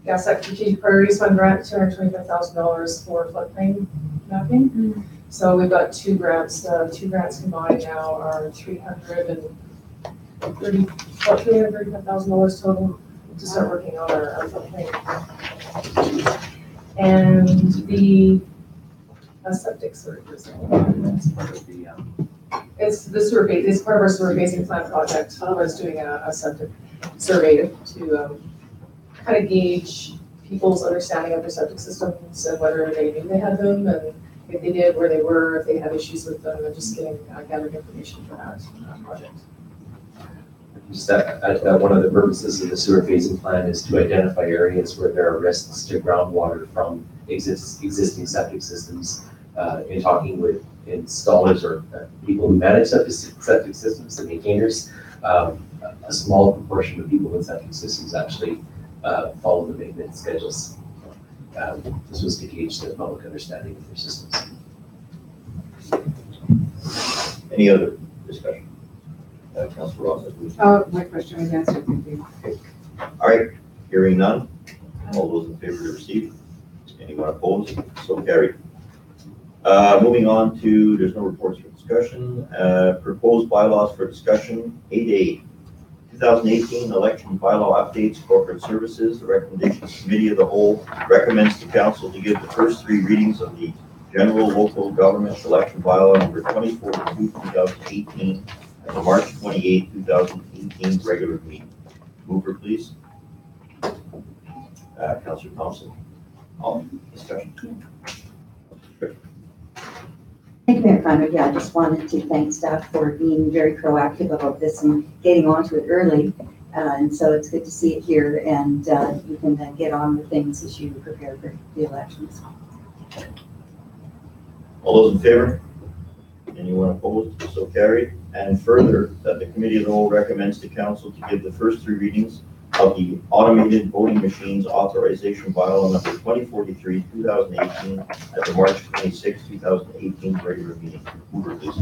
gas strategic priorities fund grant, $225,000 for floodplain mapping. So we've got two grants combined now are $335,000 total to start working on our floodplain. And the septic survey. It's the sewer base, it's part of our sewer basing plan project. I was doing a septic survey to kind of gauge people's understanding of their septic systems and whether they knew they had them, and if they did, where they were, if they had issues with them, and just getting gathered information for that project. Just that one of the purposes of the sewer phasing plan is to identify areas where there are risks to groundwater from existing septic systems. In talking with installers or people who manage septic systems, the maintainers, a small proportion of people with septic systems actually follow the maintenance schedules. This was to gauge the public understanding of their systems. Any other discussion? Councillor Ross, please. Oh, my question was answered, thank you. Okay. All right, hearing none. All those in favor to receive? Anyone opposed? So carried. Moving on to, there's no reports for discussion. Proposed bylaws for discussion. 8A, 2018 election bylaw updates, corporate services. The recommendations committee of the whole recommends to council to give the first three readings of the general local government election bylaw number 24/2018 at the March 28, 2018 regular meeting. Mover, please. Councillor Thompson. All discussion. Thank you, Mayor Conrad. Yeah, I just wanted to thank staff for being very proactive about this and getting onto it early. And so it's good to see it here, and you can then get on with things as you prepare for the elections. All those in favor? Anyone opposed? So carried. And further, that the committee of the whole recommends to council to give the first three readings of the automated voting machines authorization bylaw number 2043, 2018 at the March 26, 2018 regular meeting. Mover, please.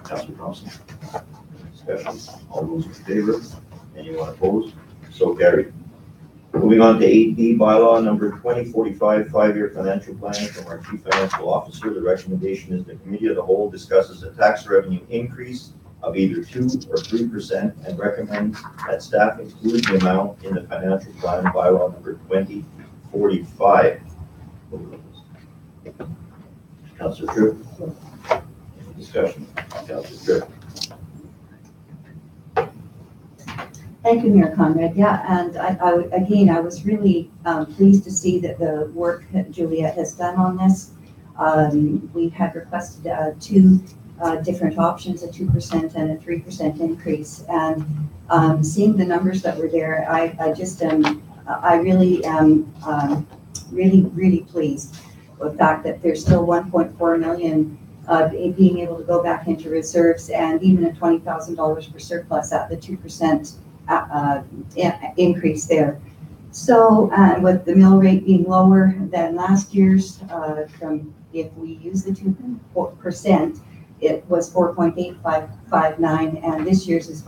Councilor Thompson. Discussion. All those in favor? Anyone opposed? So carried. Moving on to 8B, bylaw number 2045, 5-year financial plan from our chief financial officer. The recommendation is the committee of the whole discusses a tax revenue increase of either 2 or 3% and recommends that staff include the amount in the financial plan bylaw number 2045. Councilor Tripp. Discussion. Councilor Tripp. Thank you, Mayor Conrad. Yeah, and I was really pleased to see that the work that Juliet has done on this. We had requested 2 different options, a 2% and a 3% increase. And seeing the numbers that were there, I just I really am really pleased with the fact that there's still 1.4 million being able to go back into reserves, and even a $20,000 per surplus at the 2% increase there. So with the mill rate being lower than last year's, if we use the 2%, it was 4.8559, and this year's is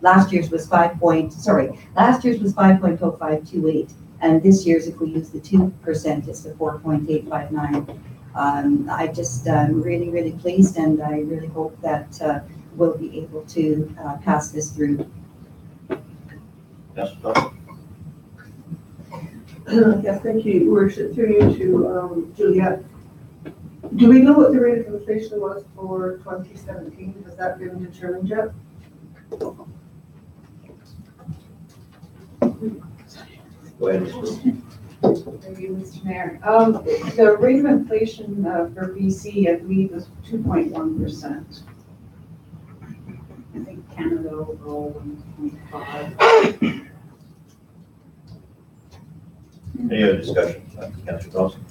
last year's was 5.0528, and this year's, if we use the 2%, it's the 4.859. I just really pleased, and I really hope that we'll be able to pass this through. Yes, Yes, thank you, Your Worship, through you to Juliet. Do we know what the rate of inflation was for 2017? Has that been determined yet? go ahead. Thank you, Mr. Mayor. The rate of inflation for BC, I believe, was 2.1%. I think Canada overall 1.5. Any other discussion? Councilor Thompson.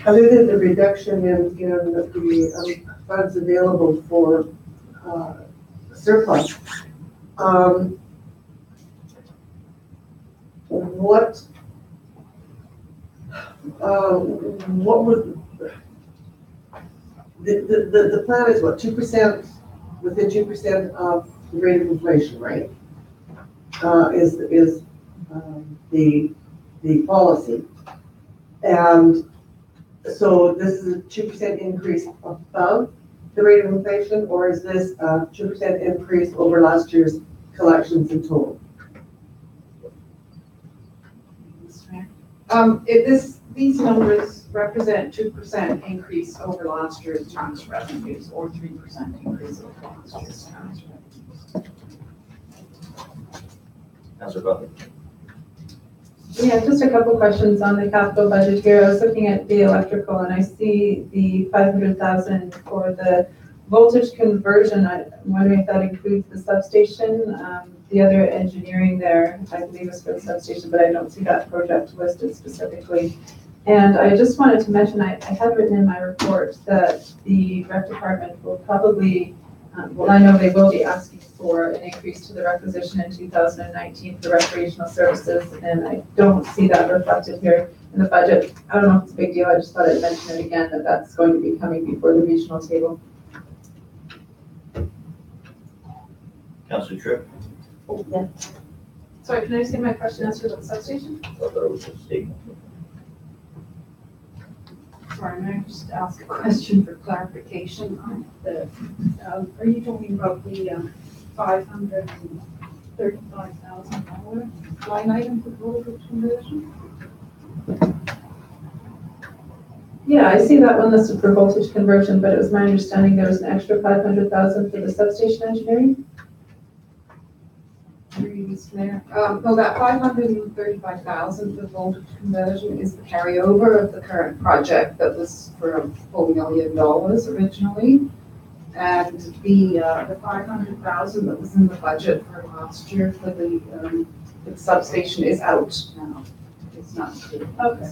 Other than the reduction in the funds available for surplus, what would the plan is what, 2%, within 2% of the rate of inflation, right? Is the policy. And so this is a 2% increase above the rate of inflation, or is this a 2% increase over last year's collections in total? These numbers represent 2% increase over last year's tax revenues, or 3% increase over last year's tax revenues. Councilor Butler. Yeah, just a couple questions on the capital budget here. I was looking at the electrical and I see the 500,000 for the voltage conversion. I'm wondering if that includes the substation. The other engineering there, I believe, is for the substation, but I don't see that project listed specifically. And I just wanted to mention, I had written in my report that the rec department will probably, well, I know they will be asking for an increase to the requisition in 2019 for recreational services, and I don't see that reflected here in the budget. I don't know if it's a big deal, I just thought I'd mention it again, that that's going to be coming before the regional table. Councilor Tripp. Oh, yeah. Sorry, can I just get my question answered about the substation? I thought it was a statement. Sorry, may I just ask a question for clarification on the, are you talking about the $535,000 line item for voltage conversion? Yeah, I see that one listed for voltage conversion, but it was my understanding there was an extra 500,000 for the substation engineering. No, that 535,000 for voltage conversion is the carryover of the current project that was for $4 million originally. And the 500,000 that was in the budget for last year for the substation is out now. It's not. Okay.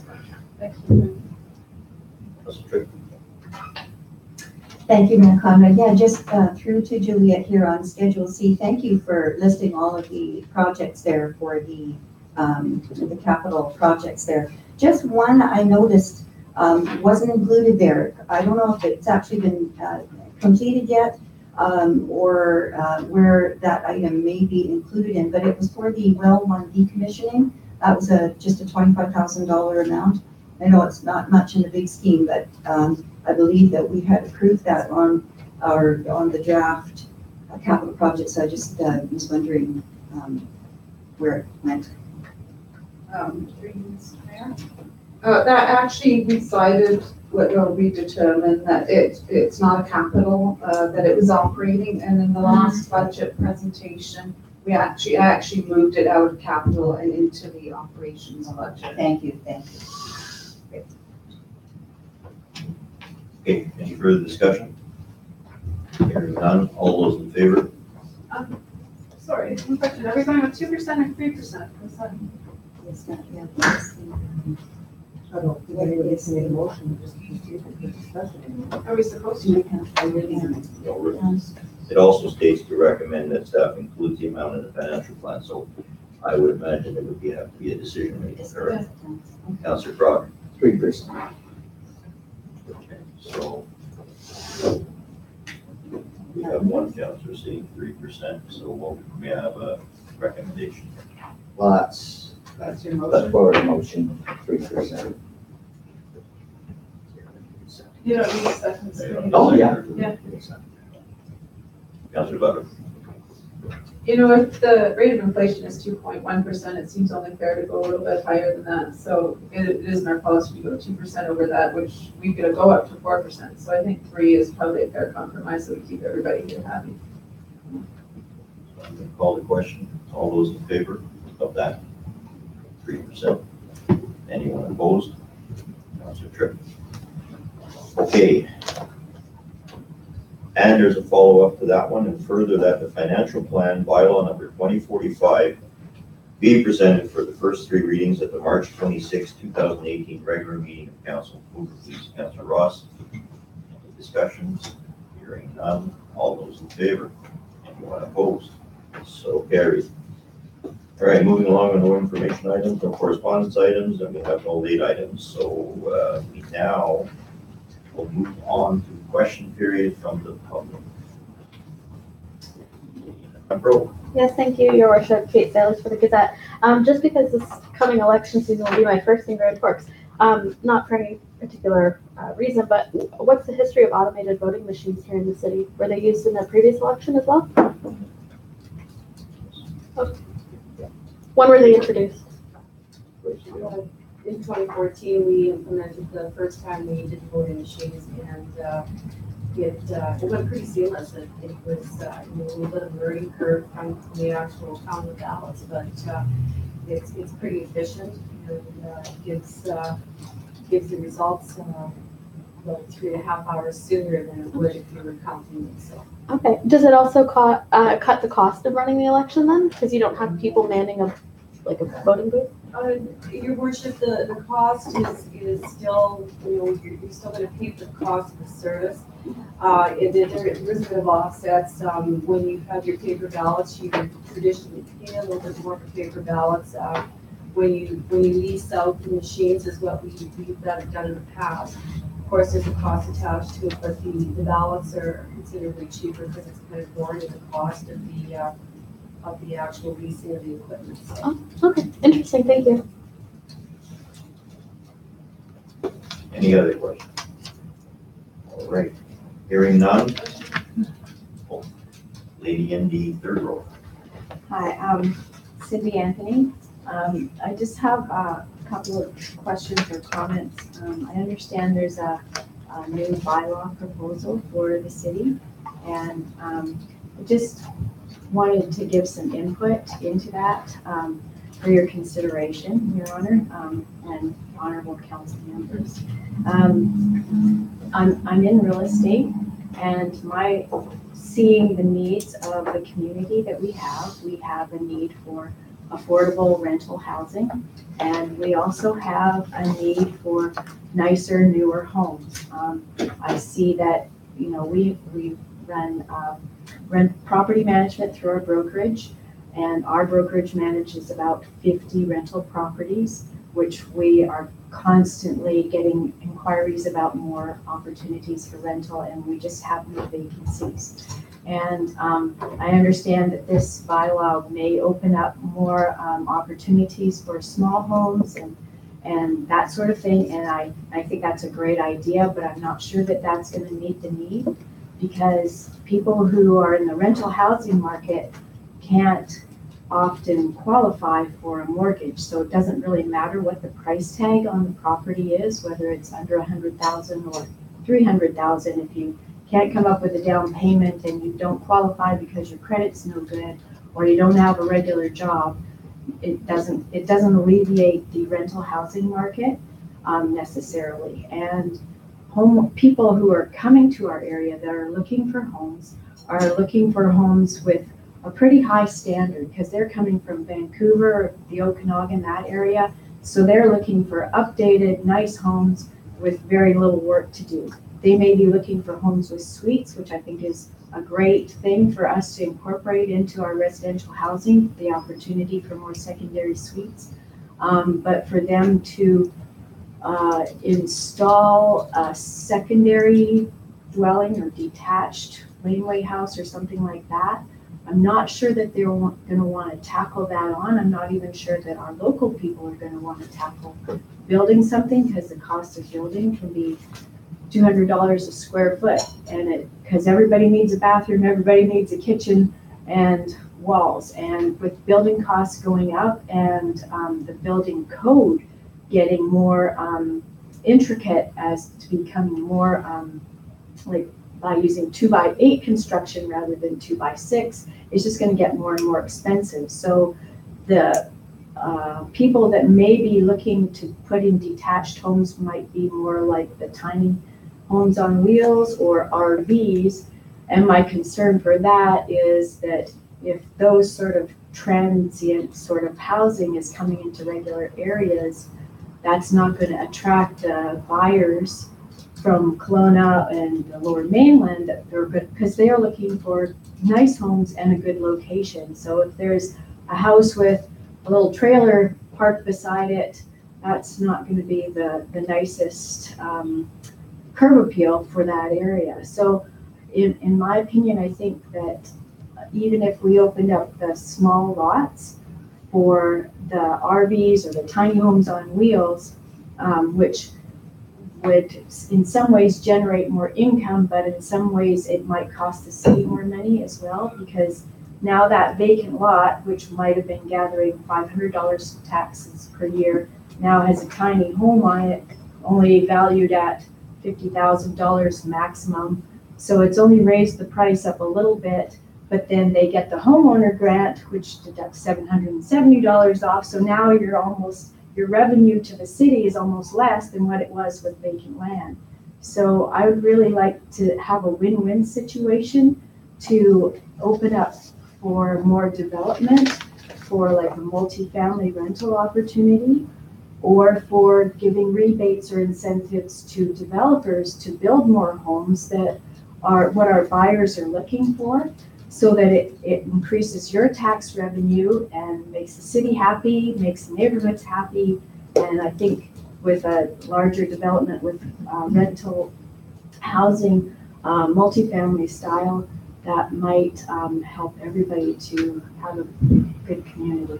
Thank you. Councilor Tripp. Thank you, Mayor Conrad. Yeah, just through to Juliet here on Schedule C. Thank you for listing all of the projects there for the capital projects there. Just one I noticed wasn't included there. I don't know if it's actually been completed yet or where that item may be included in, but it was for the well one decommissioning. That was just a $25,000 amount. I know it's not much in the big scheme, but I believe that we had approved that on the draft capital project. So I just was wondering where it went. That actually we decided, we determined that it's not a capital, that it was operating, and in the last budget presentation, we actually moved it out of capital and into the operations budget. Thank you. Okay, any further discussion? Hearing none, all those in favor? Sorry, one question. Are we going with 2% or 3%? It's not, yeah, I don't think anybody has made a motion, just discussion. Are we supposed to? No, it also states to recommend that staff includes the amount in the financial plan, so I would imagine it would have to be a decision making. Correct. Councillor Crog. 3%. So we have one councillor saying 3%, so we have a recommendation. Well, that's your motion. that's for a motion, 3%. You don't need seconds. Oh, yeah. Yeah. Councillor Butler. You know, if the rate of inflation is 2.1%, it seems only fair to go a little bit higher than that. So it isn't our policy to go 2% over that, which we could go up to 4%. So I think 3 is probably a fair compromise, so we keep everybody here happy. So I'm going to call the question. All those in favor of that 3%? Anyone opposed? Councillor Tripp. Okay. And there's a follow-up to that one, and further that the financial plan bylaw number 2045 be presented for the first 3 readings at the March 26, 2018 regular meeting of council. Mover, please, Councillor Ross. Any discussions? Hearing none. All those in favor? Anyone opposed? So carried. All right, moving along on no information items, no correspondence items, and we have no late items. So we now will move on to question period from the public. Yes, thank you, Your Worship. Kate Sailors for the Gazette. Just because this coming election season will be my first in Grand Forks, not for any particular reason, but what's the history of automated voting machines here in the city? Were they used in the previous election as well? Okay. When were they introduced? In 2014, we implemented the first time we did voting machines, and it went pretty seamless. It was a little bit of a learning curve from the actual count of ballots, but it's pretty efficient and gives the results about 3.5 hours sooner than it would if you were counting them. So. Okay. Does it also cut the cost of running the election then? Because you don't have people manning a voting booth? Your Worship, the cost is still, you're still going to pay for the cost of the service. There's a bit of offsets. When you have your paper ballots, you traditionally pay a little bit more for paper ballots. When you lease out the machines is what we've done in the past. Of course, there's a cost attached to it, but the ballots are considerably cheaper because it's kind of borne in the cost of the actual leasing of the equipment. So. Oh, okay, interesting. Thank you. Any other questions? All right, hearing none. Oh, lady in the third row. Hi, Cindy Anthony. I just have a couple of questions or comments. I understand there's a new bylaw proposal for the city, and I just wanted to give some input into that for your consideration, Your Honor, and honorable council members. I'm in real estate, and seeing the needs of the community that we have a need for affordable rental housing, and we also have a need for nicer, newer homes. I see that, we run, property management through our brokerage, and our brokerage manages about 50 rental properties, which we are constantly getting inquiries about more opportunities for rental, and we just have no vacancies. And I understand that this bylaw may open up more opportunities for small homes and that sort of thing, and I think that's a great idea, but I'm not sure that that's going to meet the need, because people who are in the rental housing market can't often qualify for a mortgage. So it doesn't really matter what the price tag on the property is, whether it's under 100,000 or 300,000. If you can't come up with a down payment and you don't qualify because your credit's no good, or you don't have a regular job, it doesn't alleviate the rental housing market necessarily. And people who are coming to our area that are looking for homes are looking for homes with a pretty high standard, because they're coming from Vancouver, the Okanagan, that area. So they're looking for updated, nice homes with very little work to do. They may be looking for homes with suites, which I think is a great thing for us to incorporate into our residential housing, the opportunity for more secondary suites. But for them to install a secondary dwelling or detached laneway house or something like that, I'm not sure that they're going to want to tackle that on. I'm not even sure that our local people are going to want to tackle building something, because the cost of building can be $200 a square foot, and because everybody needs a bathroom, everybody needs a kitchen and walls. And with building costs going up and the building code getting more intricate as to becoming more like by using 2x8 construction rather than 2x6, it's just going to get more and more expensive. So the people that may be looking to put in detached homes might be more like the tiny homes on wheels or RVs. And my concern for that is that if those sort of transient sort of housing is coming into regular areas, that's not going to attract buyers from Kelowna and the Lower Mainland that they're good, because they are looking for nice homes and a good location. So if there's a house with a little trailer parked beside it, that's not going to be the nicest curb appeal for that area. So in my opinion, I think that even if we opened up the small lots for the RVs or the tiny homes on wheels, which would in some ways generate more income, but in some ways it might cost the city more money as well, because now that vacant lot, which might have been gathering $500 taxes per year, now has a tiny home on it, only valued at $50,000 maximum. So it's only raised the price up a little bit, but then they get the homeowner grant, which deducts $770 off. So now your revenue to the city is almost less than what it was with vacant land. So I would really like to have a win-win situation to open up for more development, for like a multifamily rental opportunity, or for giving rebates or incentives to developers to build more homes that are what our buyers are looking for, so that it increases your tax revenue and makes the city happy, makes the neighborhoods happy. And I think with a larger development with rental housing, multifamily style, that might help everybody to have a good community.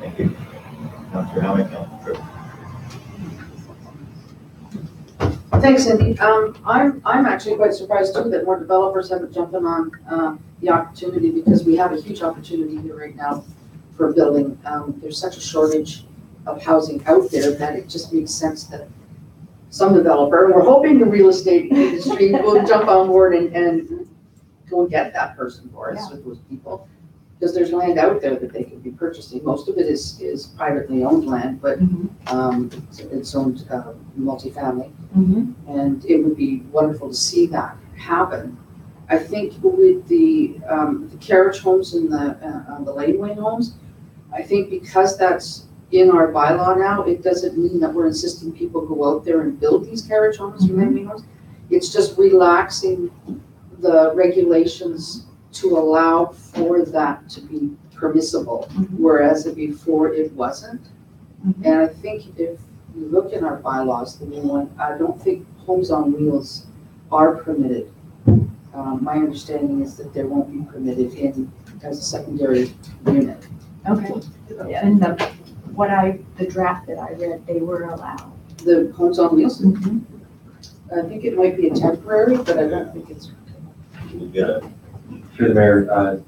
Thank you. Councillor Howitt, Councillor Tripp. Thanks, Cindy. I'm actually quite surprised too that more developers haven't jumped on the opportunity, because we have a huge opportunity here right now for building. There's such a shortage of housing out there that it just makes sense that some developer, and we're hoping the real estate industry will jump on board and go and get that person for us with those people. Because there's land out there that they could be purchasing. Most of it is privately owned land, but it's owned multifamily. And it would be wonderful to see that happen. I think with the carriage homes and the laneway homes, I think because that's in our bylaw now, it doesn't mean that we're insisting people go out there and build these carriage homes or laneway homes. it's just relaxing the regulations to allow for that to be permissible, whereas before it wasn't. And I think if you look in our bylaws, the new one, I don't think homes on wheels are permitted. My understanding is that they won't be permitted as a secondary unit. Okay. And the draft that I read, they were allowed. The homes on wheels? I think it might be a temporary, but I don't think it's. Through the mayor,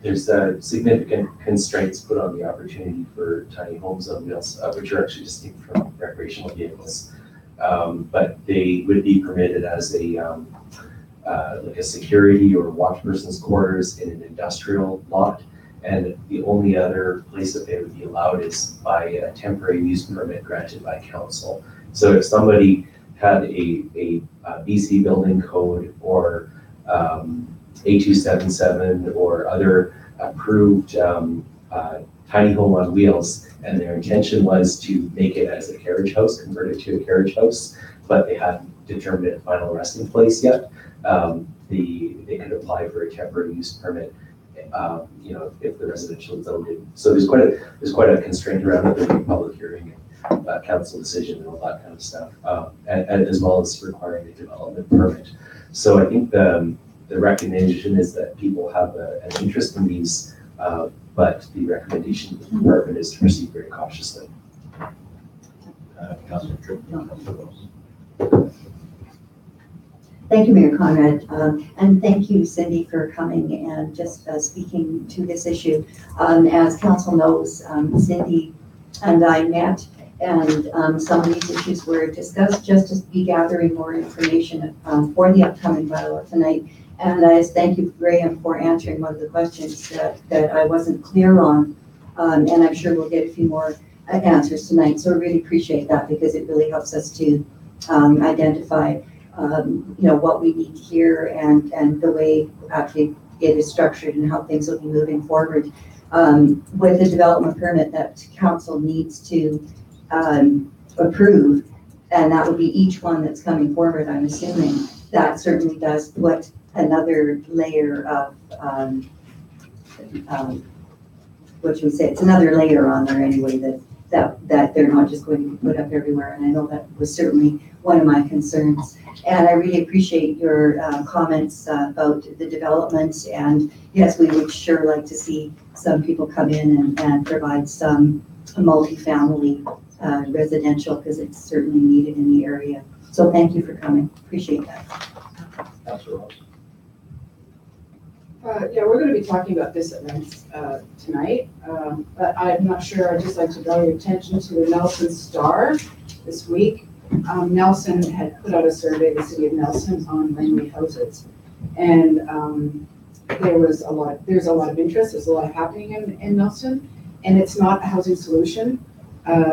there's significant constraints put on the opportunity for tiny homes on wheels, which are actually distinct from recreational vehicles. But they would be permitted as like a security or watch person's quarters in an industrial lot. And the only other place that they would be allowed is by a temporary use permit granted by council. So if somebody had a BC building code or A277 or other approved tiny home on wheels, and their intention was to make it as a carriage house, convert it to a carriage house, but they hadn't determined a final resting place yet, they could apply for a temporary use permit, if the residential zone didn't. So there's quite a constraint around it. There'll be public hearing and council decision and all that kind of stuff, and as well as requiring a development permit. So I think the recognition is that people have an interest in these, but the recommendation of the department is to proceed very cautiously. Thank you, Mayor Conrad, and thank you, Cindy, for coming and just speaking to this issue. As council knows, Cindy and I met, and some of these issues were discussed just to be gathering more information for the upcoming bylaw tonight. And I thank you, Graham, for answering one of the questions that I wasn't clear on, and I'm sure we'll get a few more answers tonight. So I really appreciate that, because it really helps us to identify what we need to hear and the way actually it is structured and how things will be moving forward. With the development permit that council needs to approve, and that would be each one that's coming forward, I'm assuming, that certainly does put another layer of, what should we say, it's another layer on there anyway, that they're not just going to be put up everywhere. And I know that was certainly one of my concerns. And I really appreciate your comments about the development. And yes, we would sure like to see some people come in and provide some multifamily residential, because it's certainly needed in the area. So thank you for coming. Appreciate that. Yeah, we're going to be talking about this at length tonight, but I'm not sure. I'd just like to draw your attention to the Nelson Star this week. Nelson had put out a survey, the city of Nelson, on laneway houses, and there's a lot of interest. There's a lot happening in Nelson, and it's not a housing solution.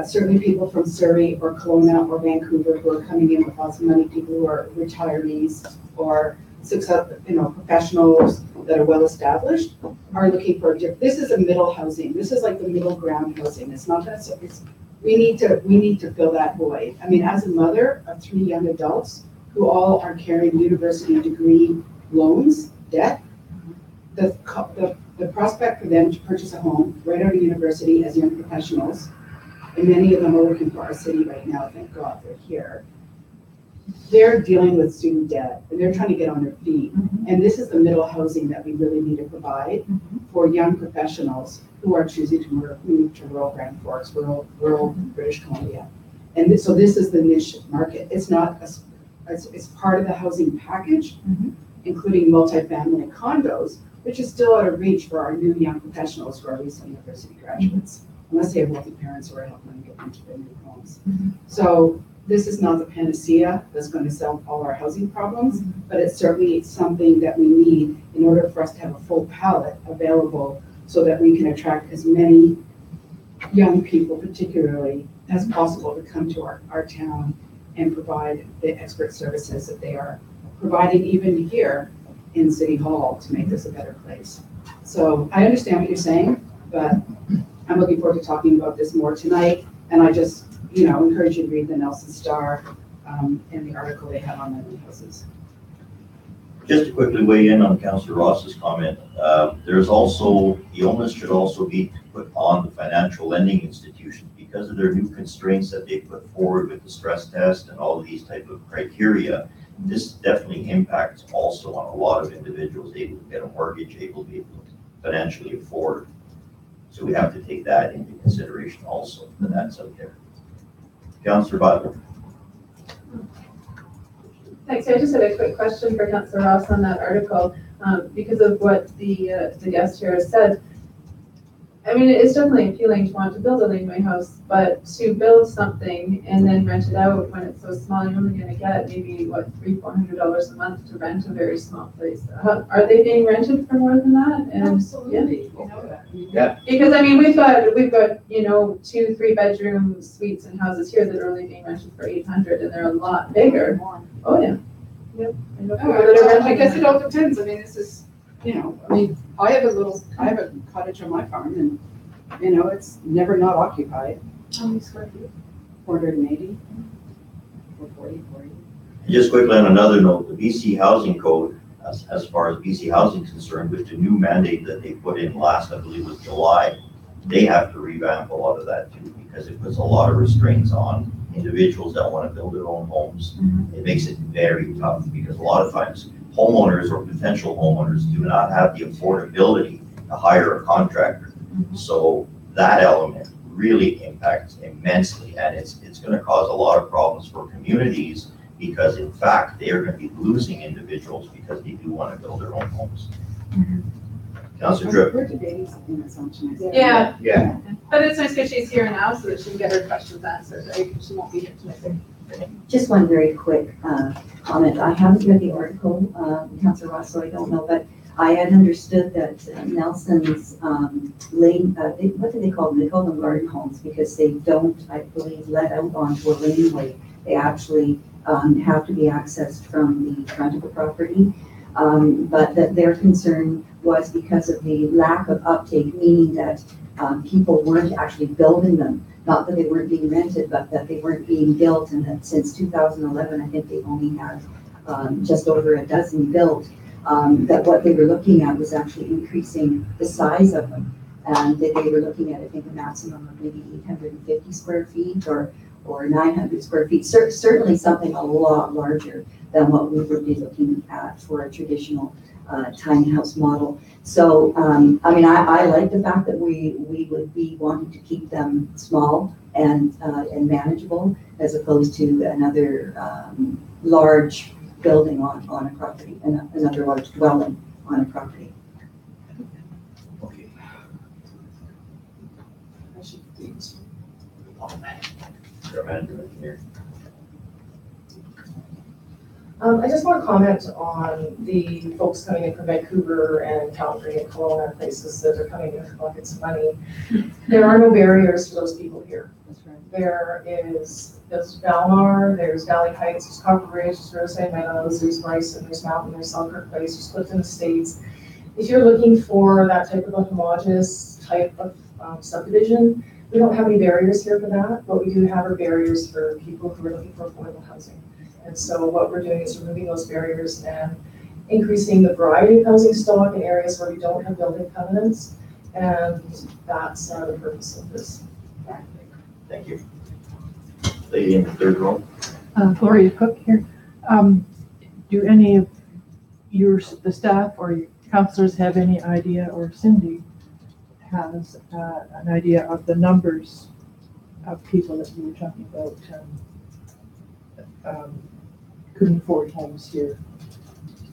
Certainly people from Surrey or Kelowna or Vancouver who are coming in with lots of money, people who are retirees or professionals that are well established, are looking for this is a middle housing. This is like the middle ground housing. It's not gonna, we need to fill that void. I mean, as a mother of 3 young adults who all are carrying university degree loans, debt, the prospect for them to purchase a home right out of university as young professionals, and many of them are working for our city right now, thank God they're here. They're dealing with student debt and they're trying to get on their feet. And this is the middle housing that we really need to provide for young professionals who are choosing to move to rural Grand Forks, rural British Columbia. And so this is the niche market. It's not, it's part of the housing package, including multifamily condos, which is still out of reach for our new young professionals who are recent university graduates, unless they have wealthy parents who are helping them get into their new homes. So this is not the panacea that's going to solve all our housing problems, but it's certainly something that we need in order for us to have a full palette available so that we can attract as many young people, particularly, as possible to come to our town and provide the expert services that they are providing even here in City Hall to make this a better place. So I understand what you're saying, but I'm looking forward to talking about this more tonight. And I just, encourage you to read the Nelson Star. in the article they have on the houses. Just to quickly weigh in on Councillor Ross's comment, there's also, the onus should also be put on the financial lending institutions because of their new constraints that they put forward with the stress test and all of these type of criteria. This definitely impacts also on a lot of individuals able to get a mortgage, able to be able to financially afford. So we have to take that into consideration also, that that's out there. Councillor Butler. Thanks. I just had a quick question for Councillor Ross on that article, because of what the guest here has said. I mean, it's definitely appealing to want to build a laneway house, but to build something and then rent it out when it's so small, you're only going to get maybe what $300-400 a month to rent a very small place. Are they being rented for more than that? And, Absolutely, we know that. Yeah. Because I mean, we've got 2-3 bedroom suites and houses here that are only being rented for $800, and they're a lot bigger. Oh yeah. Yep. I know people that are renting I guess them. it all depends. I mean, this is, I have a cottage on my farm and, it's never not occupied. How many square feet? 480. 440. Just quickly on another note, the BC Housing Code, as far as BC Housing is concerned, with the new mandate that they put in last, I believe was July, they have to revamp a lot of that too, because it puts a lot of restraints on individuals that want to build their own homes. It makes it very tough because a lot of times homeowners or potential homeowners do not have the affordability to hire a contractor. So that element really impacts immensely, and it's going to cause a lot of problems for communities because in fact they are going to be losing individuals because they do want to build their own homes. Councillor Tripp. We're debating something that's on tonight. Yeah. Yeah. But it's nice because she's here now so that she can get her questions answered, right? She won't be here tonight. Just one very quick comment. I haven't read the article, Councillor Ross, so I don't know, but I had understood that Nelson's lane, what do they call them? They call them garden homes because they don't, I believe, let out onto a laneway. They actually have to be accessed from the front of the property. But that their concern was because of the lack of uptake, meaning that people weren't actually building them. Not that they weren't being rented, but that they weren't being built, and that since 2011, I think they only had just over a dozen built. That what they were looking at was actually increasing the size of them, and that they were looking at, I think, a maximum of maybe 850 square feet or 900 square feet. Certainly something a lot larger than what we would be looking at for a traditional tiny house model. So, I mean, I like the fact that we would be wanting to keep them small and manageable as opposed to another large building on a property, another large dwelling on a property. Okay. I just want to comment on the folks coming in from Vancouver and Calgary and Kelowna and places that are coming in for buckets of money. There are no barriers to those people here. There's Valmar, there's Valley Heights, there's Copper Ridge, there's Riverside Meadows, there's Bryson, there's Mountain, there's Selkirk Place, there's Clifton Estates. If you're looking for that type of a homogeneous type of subdivision, we don't have any barriers here for that. What we do have are barriers for people who are looking for affordable housing. And so what we're doing is removing those barriers and increasing the variety of housing stock in areas where we don't have building covenants. And that's the purpose of this. Thank you. Lady in the third row. Gloria Cook here. Do any of the staff or your councillors have any idea, or Cindy has an idea of the numbers of people that you were talking about couldn't afford homes here?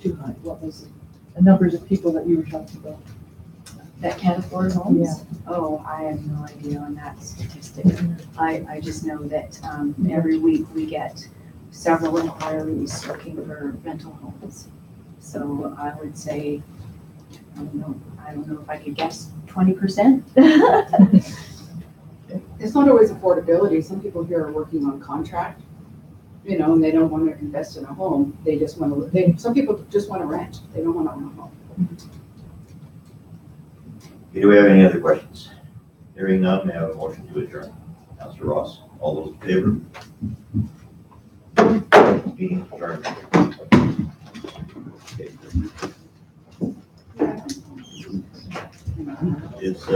Too high. What was it? The numbers of people that you were talking about? That can't afford homes? Yeah. Oh, I have no idea on that statistic. I just know that every week we get several inquiries looking for rental homes. So I would say, I don't know if I could guess 20%. It's not always affordability. Some people here are working on contract, and they don't want to invest in a home. They just want to, some people just want to rent. They don't want to own a home. Do we have any other questions? Hearing none, may I have a motion to adjourn? Councillor Ross, all those in favor? Meeting adjourned. It's